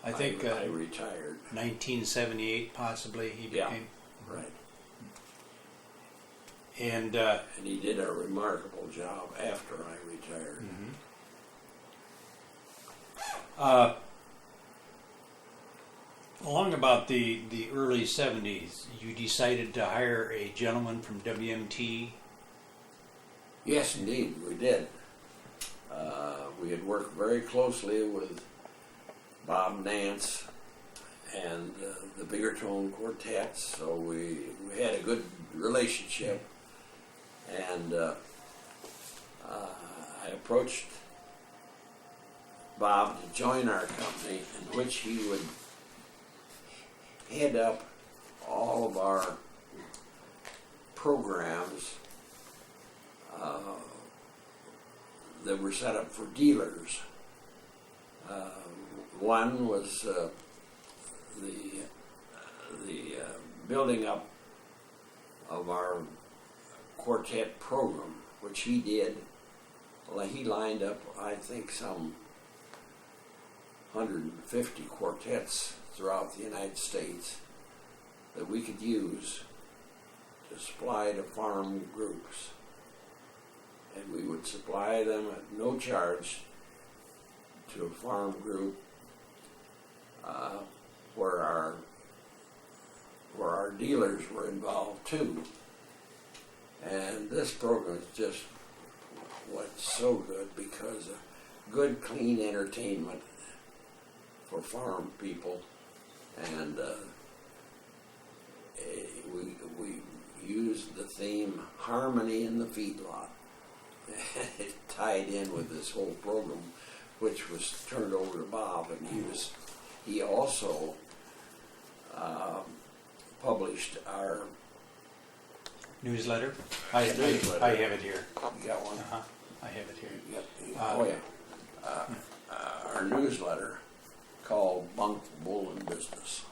A: I think
B: I retired.
A: 1978, possibly, he became.
B: Right.
A: And
B: he did a remarkable job after I retired.
A: Along about the early 70s, you decided to hire a gentleman from WMT.
B: Yes, indeed, we did. We had worked very closely with Bob Nance and the Bigger Tone Quartets, so we had a good relationship. And I approached Bob to join our company, in which he would head up all of our programs that were set up for dealers. One was the building up of our quartet program, which he did. Well, he lined up, I think, some 150 quartets throughout the United States that we could use to supply to farm groups. And we would supply them at no charge to a farm group where our dealers were involved too. And this program just went so good because of good, clean entertainment for farm people, and we used the theme "Harmony in the Feedlot." It tied in with this whole program, which was turned over to Bob, and he also published our
A: Newsletter? I have it here.
B: You got one?
A: I have it here.
B: Yep. Our newsletter called "Bunk, Bull, and Business."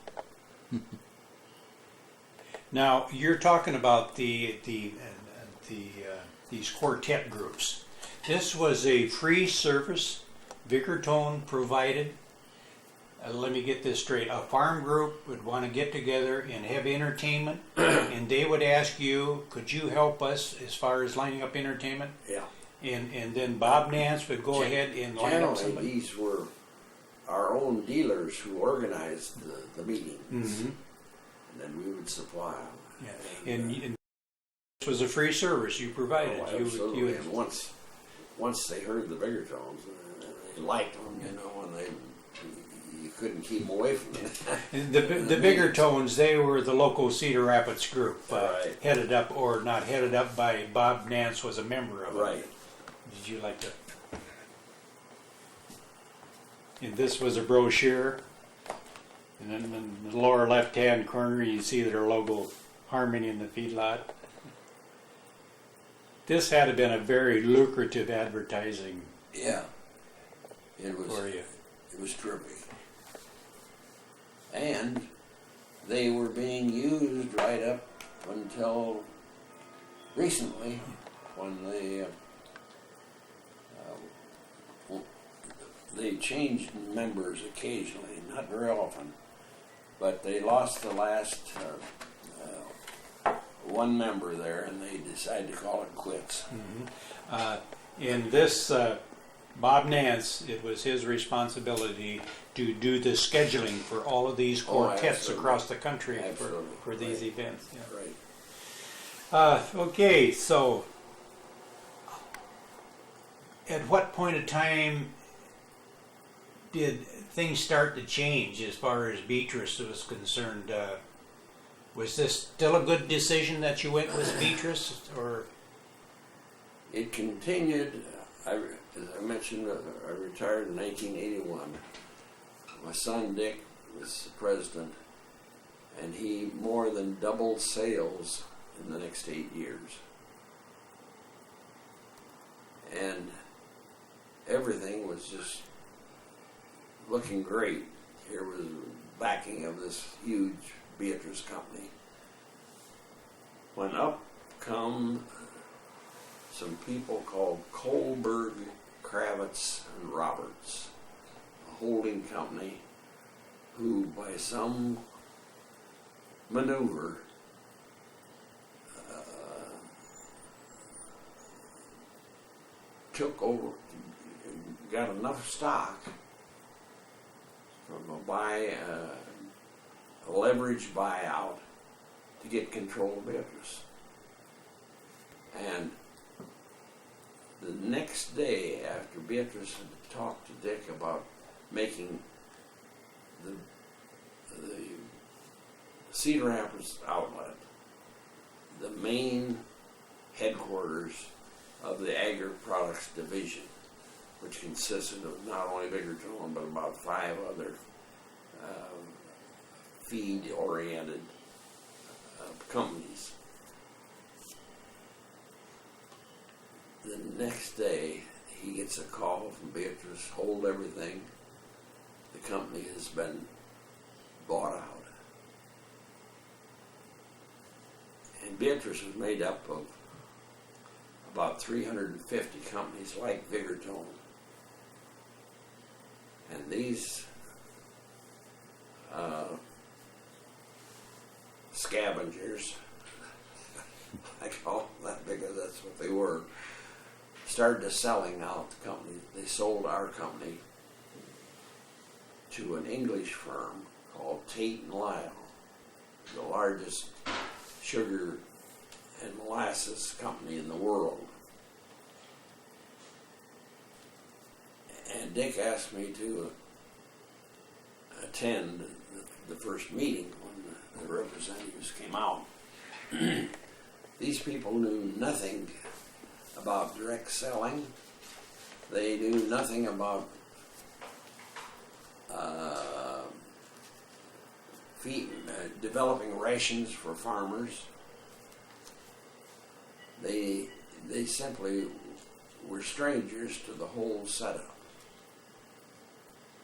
A: Now, you're talking about these quartet groups. This was a free service Vickertone provided. Let me get this straight. A farm group would want to get together and have entertainment, and they would ask you, could you help us as far as lining up entertainment?
B: Yeah.
A: And then Bob Nance would go ahead and line up somebody.
B: These were our own dealers who organized the meeting.
A: Mm-hmm.
B: And then we would supply them.
A: Yeah. And this was a free service you provided.
B: Oh, absolutely. And once they heard the bigger tones, they liked them, you know, and you couldn't keep them away from it.
A: And the bigger tones, they were the local Cedar Rapids group,
B: Right.
A: headed up or not headed up by Bob Nance was a member of it.
B: Right.
A: Did you like to? And this was a brochure. And then in the lower left-hand corner, you see their logo, Harmony in the Feedlot. This had been a very lucrative advertising
B: Yeah. It was.
A: for you.
B: It was terrific. And they were being used right up until recently when they changed members occasionally, not very often, but they lost the last one member there and they decided to call it quits.
A: Mm-hmm. In this, Bob Nance, it was his responsibility to do the scheduling for all of these quartets across the country for these events. Yeah.
B: Right.
A: Okay, so at what point of time did things start to change as far as Beatrice was concerned? Was this still a good decision that you went with Beatrice, or?
B: It continued. As I mentioned, I retired in 1981. My son Dick was the president, and he more than doubled sales in the next 8 years. And everything was just looking great. Here was backing of this huge Beatrice company. When up come some people called Kohlberg, Kravitz, and Roberts, a holding company who, by some maneuver, took over, got enough stock from a leveraged buyout to get control of Beatrice. And the next day, after Beatrice had talked to Dick about making the Cedar Rapids outlet the main headquarters of the Agri Products Division, which consisted of not only Vickertone but about 5 other feed-oriented companies. The next day, he gets a call from Beatrice, hold everything, the company has been bought out. And Beatrice was made up of about 350 companies like Vickertone. And these scavengers, I call them that because that's what they were, started selling out the company. They sold our company to an English firm called Tate and Lyle, the largest sugar and molasses company in the world. And Dick asked me to attend the first meeting when the representatives came out. These people knew nothing about direct selling. They knew nothing about developing rations for farmers. They simply were strangers to the whole setup.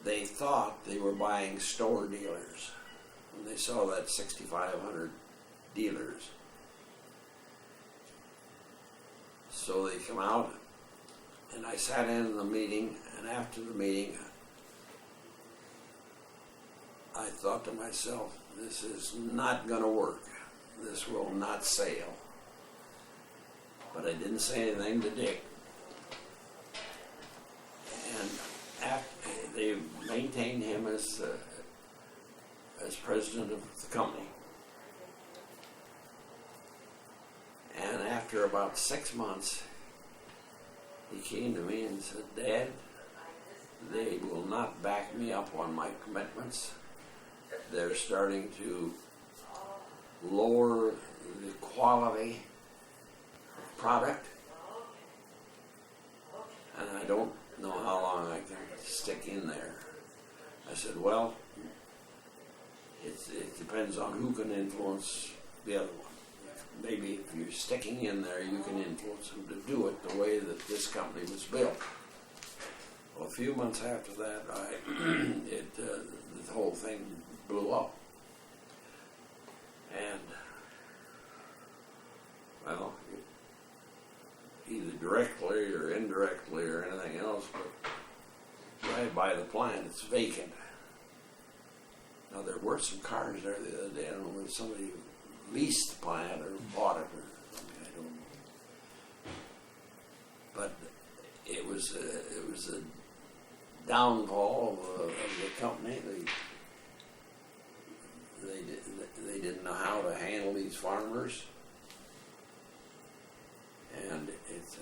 B: They thought they were buying store dealers when they saw that 6,500 dealers. So they come out And I sat in the meeting, and after the meeting, I thought to myself, this is not going to work. This will not sail. But I didn't say anything to Dick. And after, they maintained him as president of the company. And after about 6 months, he came to me and said, Dad, they will not back me up on my commitments. They're starting to lower the quality of product, and I don't know how long I can stick in there. I said, well, it depends on who can influence the other one. Maybe if you're sticking in there, you can influence them to do it the way that this company was built. Well, a few months after that, the whole thing blew up. And, well, either directly or indirectly or anything else, but right by the plant, it's vacant. Now, there were some cars there the other day. I don't know whether somebody leased the plant or bought it or something. I don't know. But it was a downfall of the company. They didn't know how to handle these farmers, and it's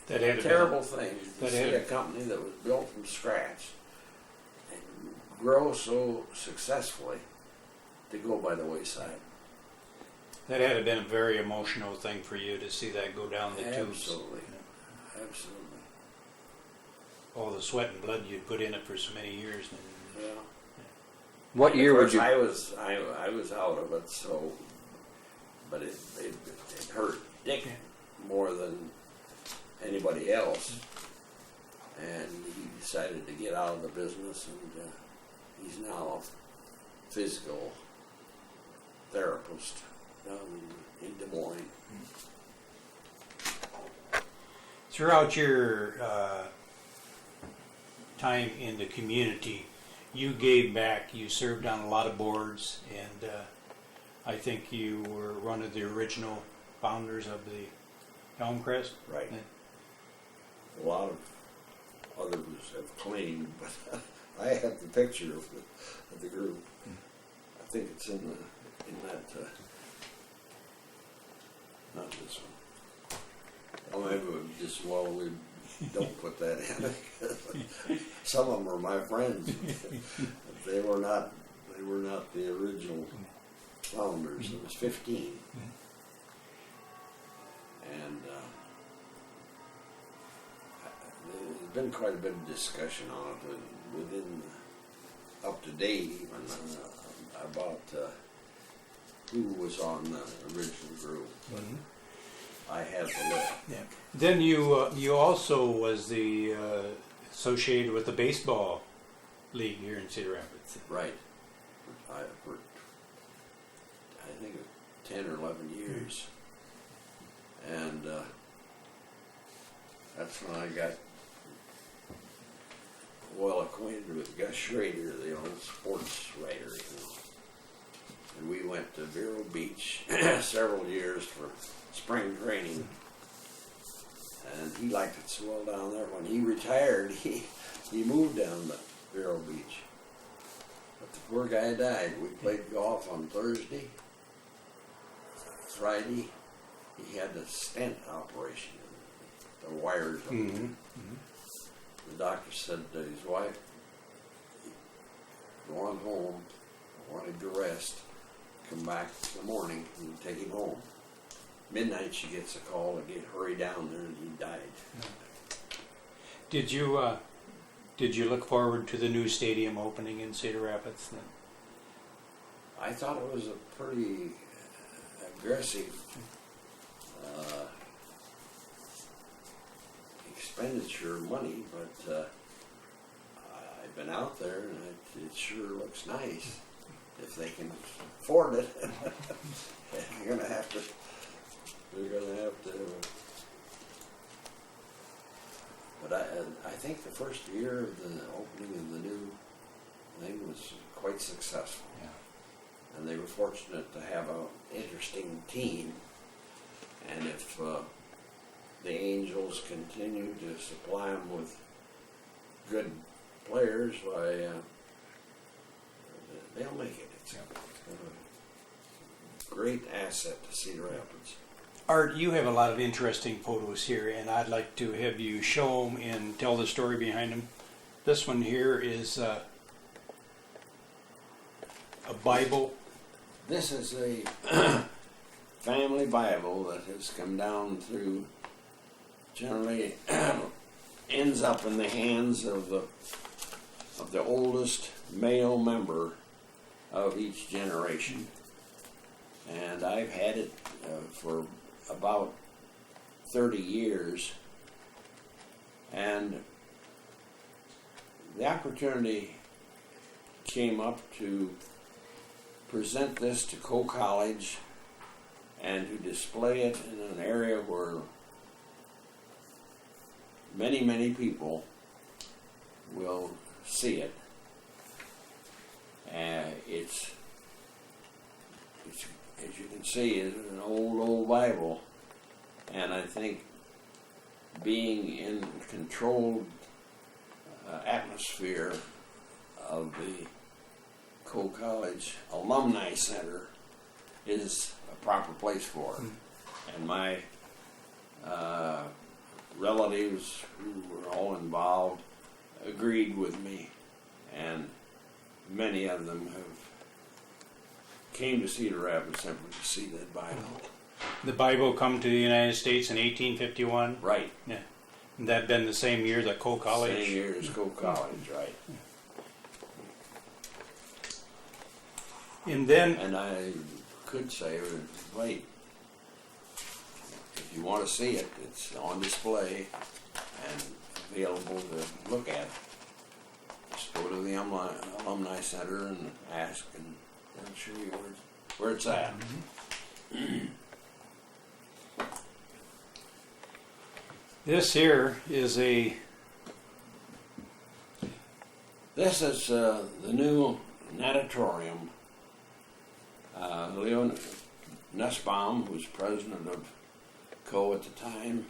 B: a terrible thing to see a company that was built from scratch and grow so successfely to go by the wayside.
A: That had been a very emotional thing for you to see that go down the tubes.
B: Absolutely, absolutely.
A: All the sweat and blood you'd put in it for so many years.
B: Yeah.
C: What year would you?
B: I was out of it, so, but it hurt Dick more than anybody else, and he decided to get out of the business, and he's now a physical therapist down in Des Moines.
A: Throughout your time in the community, you gave back. You served on a lot of boards, and I think you were one of the original founders of the Elmcrest.
B: Right.
A: Yeah.
B: A lot of others have claimed, but I have the picture of the group. I think it's in that. Not this one. Oh, maybe just we don't put that in. Some of them are my friends. They were not the original founders. There was 15, and there's been quite a bit of discussion on it within up to date, even about who was on the original group. But I have the list.
A: Yeah. Then you also was the associated with the baseball league here in Cedar Rapids.
B: Right. For I think 10 or 11 years. And that's when I got well acquainted with Gus Schrader, the old sports writer. And we went to Vero Beach several years for spring training. And he liked it so well down there. When he retired, he moved down to Vero Beach. But the poor guy died. We played golf on Thursday. Friday, he had a stent operation. The wires. The doctor said to his wife, go on home. I wanted to rest. Come back in the morning and take him home. Midnight, she gets a call to hurry down there, and he died.
A: Did you look forward to the new stadium opening in Cedar Rapids then?
B: I thought it was a pretty aggressive expenditure of money, but I've been out there, and it sure looks nice. If they can afford it, they're gonna have to But I think the first year of the opening of the new thing was quite successful.
A: Yeah.
B: And they were fortunate to have an interesting team. And if the Angels continue to supply them with good players, why, they'll make it. It's a great asset to Cedar Rapids.
A: Art, you have a lot of interesting photos here, and I'd like to have you show them and tell the story behind them. This one here is a Bible.
B: This is a family Bible that has come down through, generally ends up in the hands of the oldest male member of each generation. And I've had it for about 30 years. And the opportunity came up to present this to Coe College and to display it in an area where many, many people will see it. It's as you can see, it's an old Bible, and I think being in a controlled atmosphere of the Coe College Alumni Center is a proper place for it. And my relatives who were all involved agreed with me, and many of them have came to Cedar Rapids simply to see that Bible.
A: The Bible come to the United States in 1851.
B: Right.
A: Yeah. And that been the same year that Coe College.
B: Same year as Coe College, right.
A: And then
B: And I could say, wait, if you want to see it, it's on display and available to look at. Just go to the Alumni Center and ask, and they'll show you where it's at.
A: this here is a
B: This is the new natatorium. Leon Nussbaum, who was president of Coe at the time,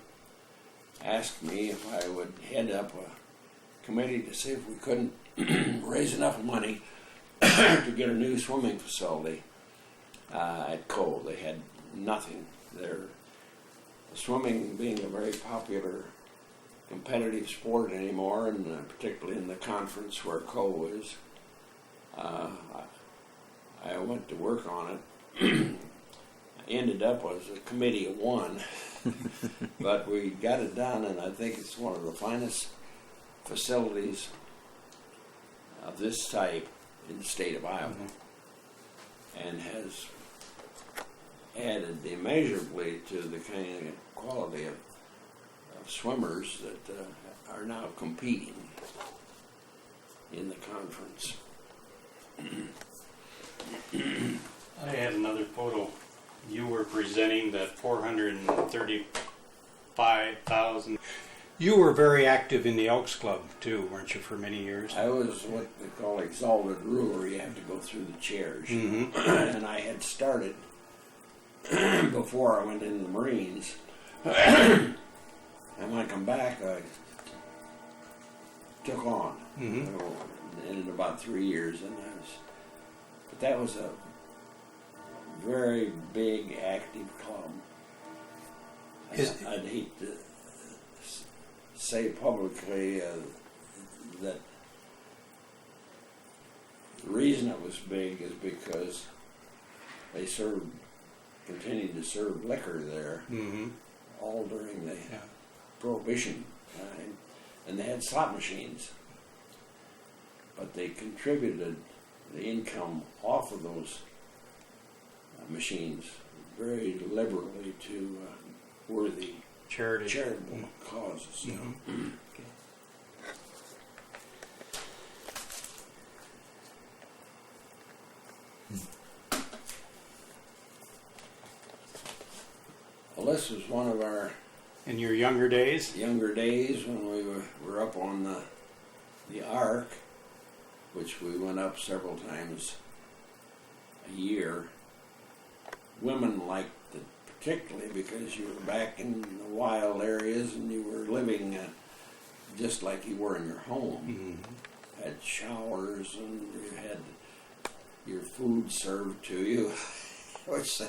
B: asked me if I would head up a committee to see if we couldn't raise enough money to get a new swimming facility at Coe. They had nothing there. Swimming being a very popular competitive sport anymore, and particularly in the conference where Coe is. I went to work on it. I ended up as a committee of one, but we got it done, and I think it's one of the finest facilities of this type in the state of Iowa, and has added immeasurably to the kind of quality of swimmers that are now competing in the conference.
A: I had another photo. You were presenting that 435,000. You were very active in the Elks Club too, weren't you, for many years?
B: I was what they call exalted ruler. You have to go through the chairs. And I had started before I went in the Marines. And when I come back, I took on. In about 3 years, but that was a very big, active club. I'd hate to say publicly that the reason it was big is because they continued to serve liquor there all during the Prohibition time, and they had slot machines, but they contributed the income off of those machines very liberally to worthy charitable causes. Well, this was one of our
A: In your younger days?
B: Younger days when we were up on the Ark, which we went up several times a year. Women liked it particularly because you were back in the wild areas and you were living just like you were in your home.
A: Mm-hmm.
B: Had showers and you had your food served to you, which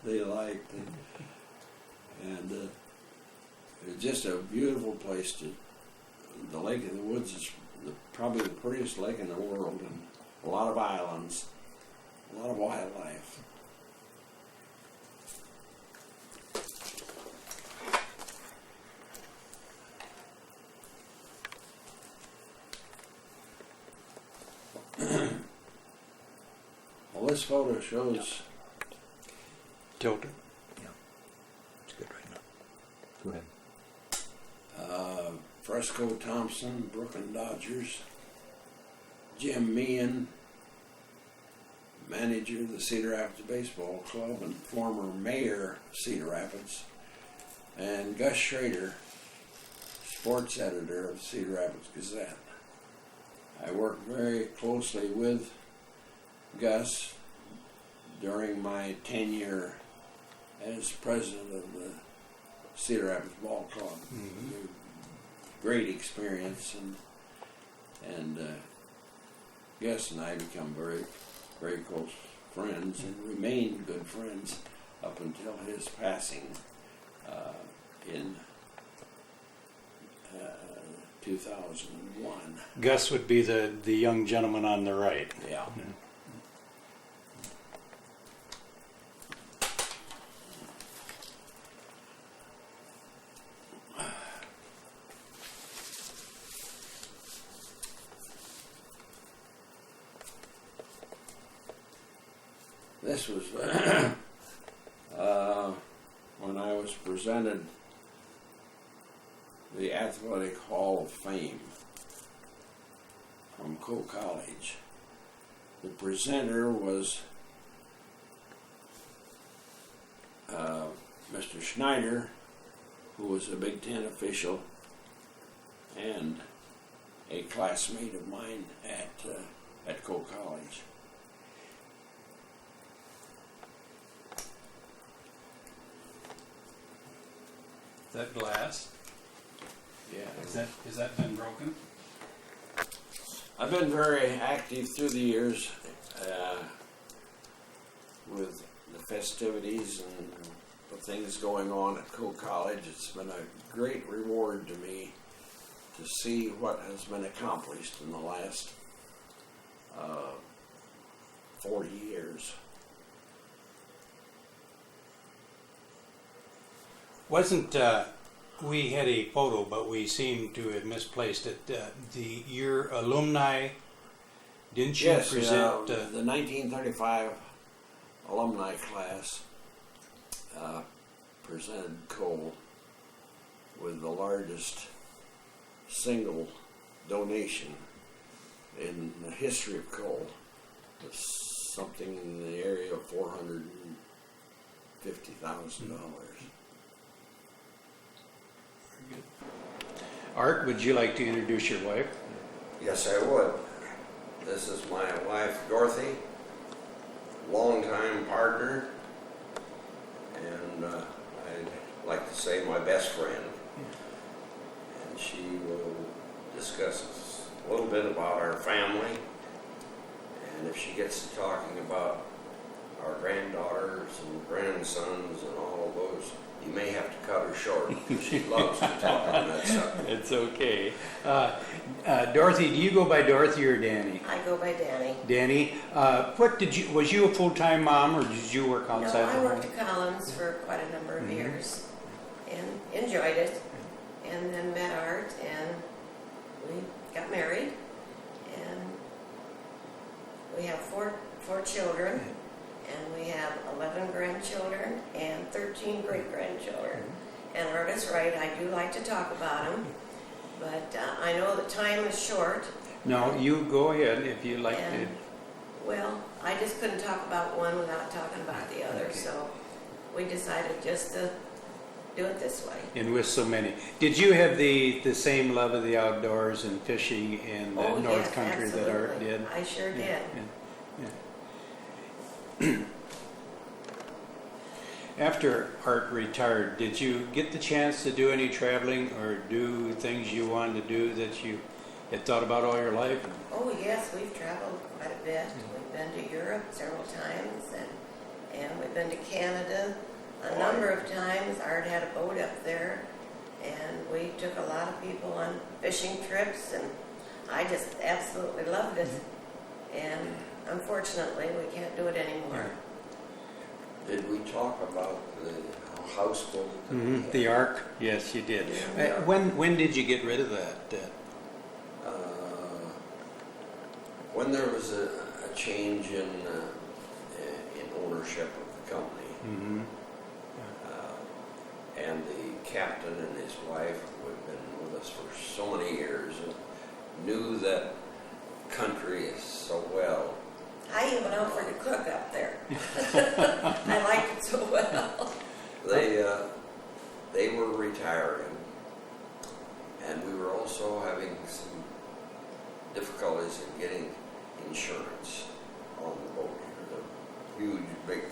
B: they liked. And it was just a beautiful place the Lake of the Woods is probably the prettiest lake in the world, and a lot of islands, a lot of wildlife. Well, this photo shows
A: Tilted.
C: Yeah. It's good right now. Go ahead.
B: Fresco Thompson, Brooklyn Dodgers, Jim Meehan, manager of the Cedar Rapids Baseball Club and former mayor of Cedar Rapids, and Gus Schrader, sports editor of Cedar Rapids Gazette. I worked very closely with Gus during my tenure as president of the Cedar Rapids Ball Club.
A: Mm-hmm.
B: Great experience, and Gus and I become very, very close friends and remained good friends up until his passing in 2001.
A: Gus would be the young gentleman on the right.
B: Yeah. This was when I was presented the Athletic Hall of Fame from Coe College. The presenter was Mr. Schneider, who was a Big Ten official and a classmate of mine at Coe College.
A: That glass,
B: Yeah.
A: is that been broken?
B: I've been very active through the years with the festivities and the things going on at Coe College. It's been a great reward to me to see what has been accomplished in the last 40 years.
A: Wasn't, we had a photo, but we seem to have misplaced it. Your alumni, didn't you
B: Yes,
A: present?
B: the 1935 alumni class presented Coe with the largest single donation in the history of Coe. It's something in the area of $450,000.
A: Art, would you like to introduce your wife?
B: Yes, I would. This is my wife, Dorothy, longtime partner, and I'd like to say my best friend. And she will discuss a little bit about our family, and if she gets to talking about our granddaughters and grandsons and all of those, you may have to cut her short. She loves to talk on that subject.
A: It's okay. Dorothy, do you go by Dorothy or Danny?
D: I go by Danny.
A: Danny, was you a full-time mom or did you work outside
D: No,
A: the
D: I
A: home?
D: worked at Collins for quite a number of years and enjoyed it, and then met Art and we got married, and we have four children, and we have 11 grandchildren and 13 great-grandchildren. And Art is right, I do like to talk about them, but I know that time is short.
A: No, you go ahead if you like to.
D: And, well, I just couldn't talk about one without talking about the other,
A: Okay.
D: so we decided just to do it this way.
A: And with so many. Did you have the same love of the outdoors and fishing in the
D: Oh,
A: North
D: yes,
A: Country that Art
D: absolutely.
A: did?
D: I sure did.
A: Yeah. After Art retired, did you get the chance to do any traveling or do things you wanted to do that you had thought about all your life?
D: Oh, yes, we've traveled quite a bit. We've been to Europe several times, and we've been to Canada a number of times. Art had a boat up there, and we took a lot of people on fishing trips, and I just absolutely loved it. And unfortunately, we can't do it anymore.
B: Did we talk about the houseboat?
A: The Ark? Yes, you did.
B: Yeah.
A: When did you get rid of that?
B: When there was a change in ownership of the company,
A: Mm-hmm.
B: and the captain and his wife, who had been with us for so many years, and knew that country so well.
D: I even offered to cook up there. I liked it so well.
B: They were retiring, and we were also having some difficulties in getting insurance on the boat. It was a huge, big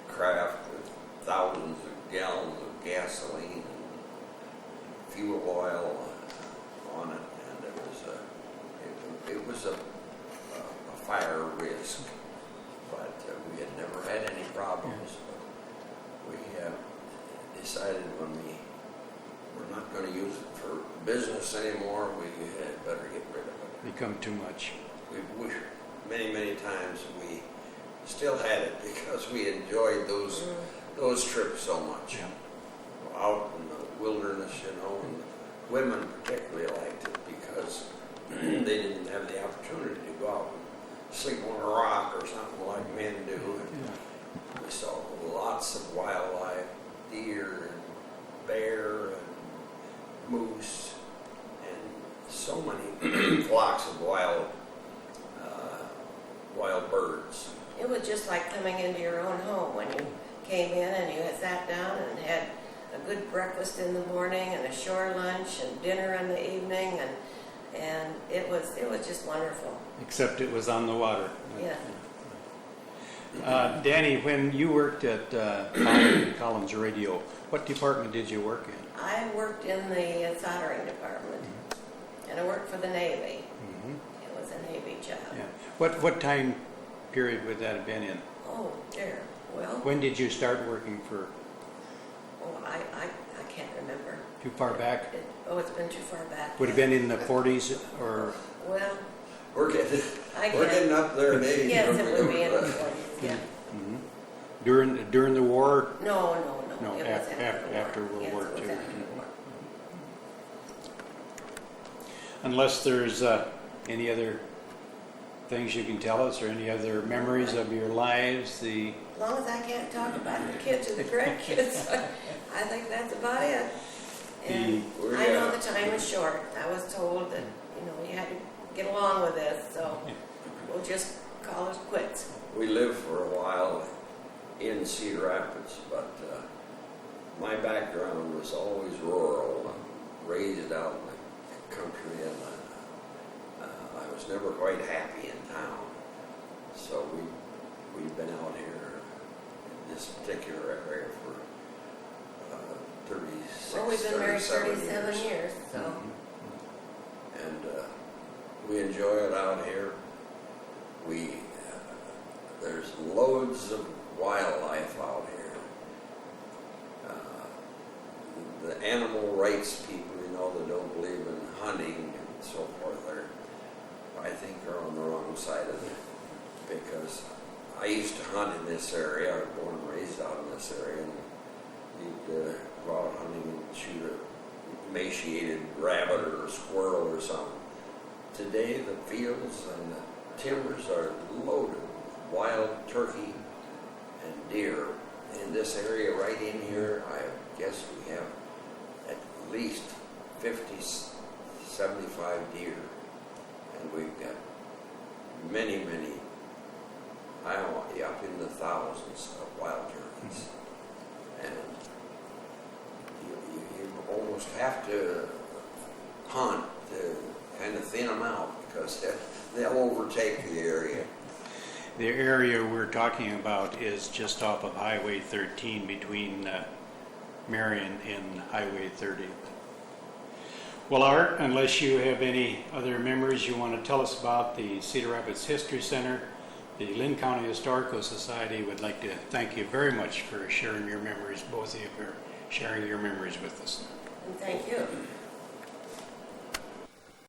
B: craft with thousands of gallons of gasoline and fuel oil on it, and it was a fire risk. But we had never had any problems. But we decided when we're not going to use it for business anymore, we had better get rid of it.
A: Become too much.
B: We many times we still had it because we enjoyed those trips so much.
A: Yeah.
B: Out in the wilderness, and women particularly liked it because they didn't have the opportunity to go out and sleep on a rock or something like men do.
A: Yeah.
B: We saw lots of wildlife, deer and bear and moose, and so many flocks of wild birds.
D: It was just like coming into your own home when you came in and you had sat down and had a good breakfast in the morning and a shore lunch and dinner in the evening, and it was just wonderful.
A: Except it was on the water.
D: Yeah.
A: Danny, when you worked at Collins Radio, what department did you work in?
D: I worked in the soldering department, and I worked for the Navy.
A: Mm-hmm.
D: It was a Navy job.
A: Yeah. What time period would that have been in?
D: Oh, dear. Well,
A: When did you start working for?
D: I can't remember.
A: Too far back?
D: It's been too far back.
A: Would have been in the 40s or?
D: Well,
B: We're getting
D: I
B: we're
D: guess.
B: getting up there in age.
D: Yes, it would be in the 40s, yeah.
A: Mm-hmm. During the war?
D: No.
A: No,
D: It was
A: after World
D: Yes,
A: War
D: it was
A: II.
D: after the war.
A: Unless there's any other things you can tell us or any other memories of your lives,
D: As long as I can't talk about the kids or the grandkids, I think that's about it. And I know the time is short. I was told that, you had to get along with this, so we'll just call it quits.
B: We lived for a while in Cedar Rapids, but my background was always rural, raised out in the country, and I was never quite happy in town. So we've been out here in this particular area for 36,
D: Well, we've been married 37
B: years.
D: years, so.
B: And we enjoy it out here. There's loads of wildlife out here. The animal rights people, that don't believe in hunting and so forth, I think are on the wrong side of it. Because I used to hunt in this area. I was born and raised out in this area, and you'd go out hunting and shoot an emaciated rabbit or a squirrel or something. Today, the fields and the timbers are loaded with wild turkey and deer. In this area right in here, I guess we have at least 50, 75 deer. And we've got many, up in the thousands of wild turkeys. And just have to hunt to kind of thin them out because they'll overtake the area.
A: The area we're talking about is just off of Highway 13 between Marion and Highway 30. Well, Art, unless you have any other memories you want to tell us about the Cedar Rapids History Center, the Linn County Historical Society would like to thank you very much for sharing your memories, both of you for sharing your memories with us.
D: And thank you.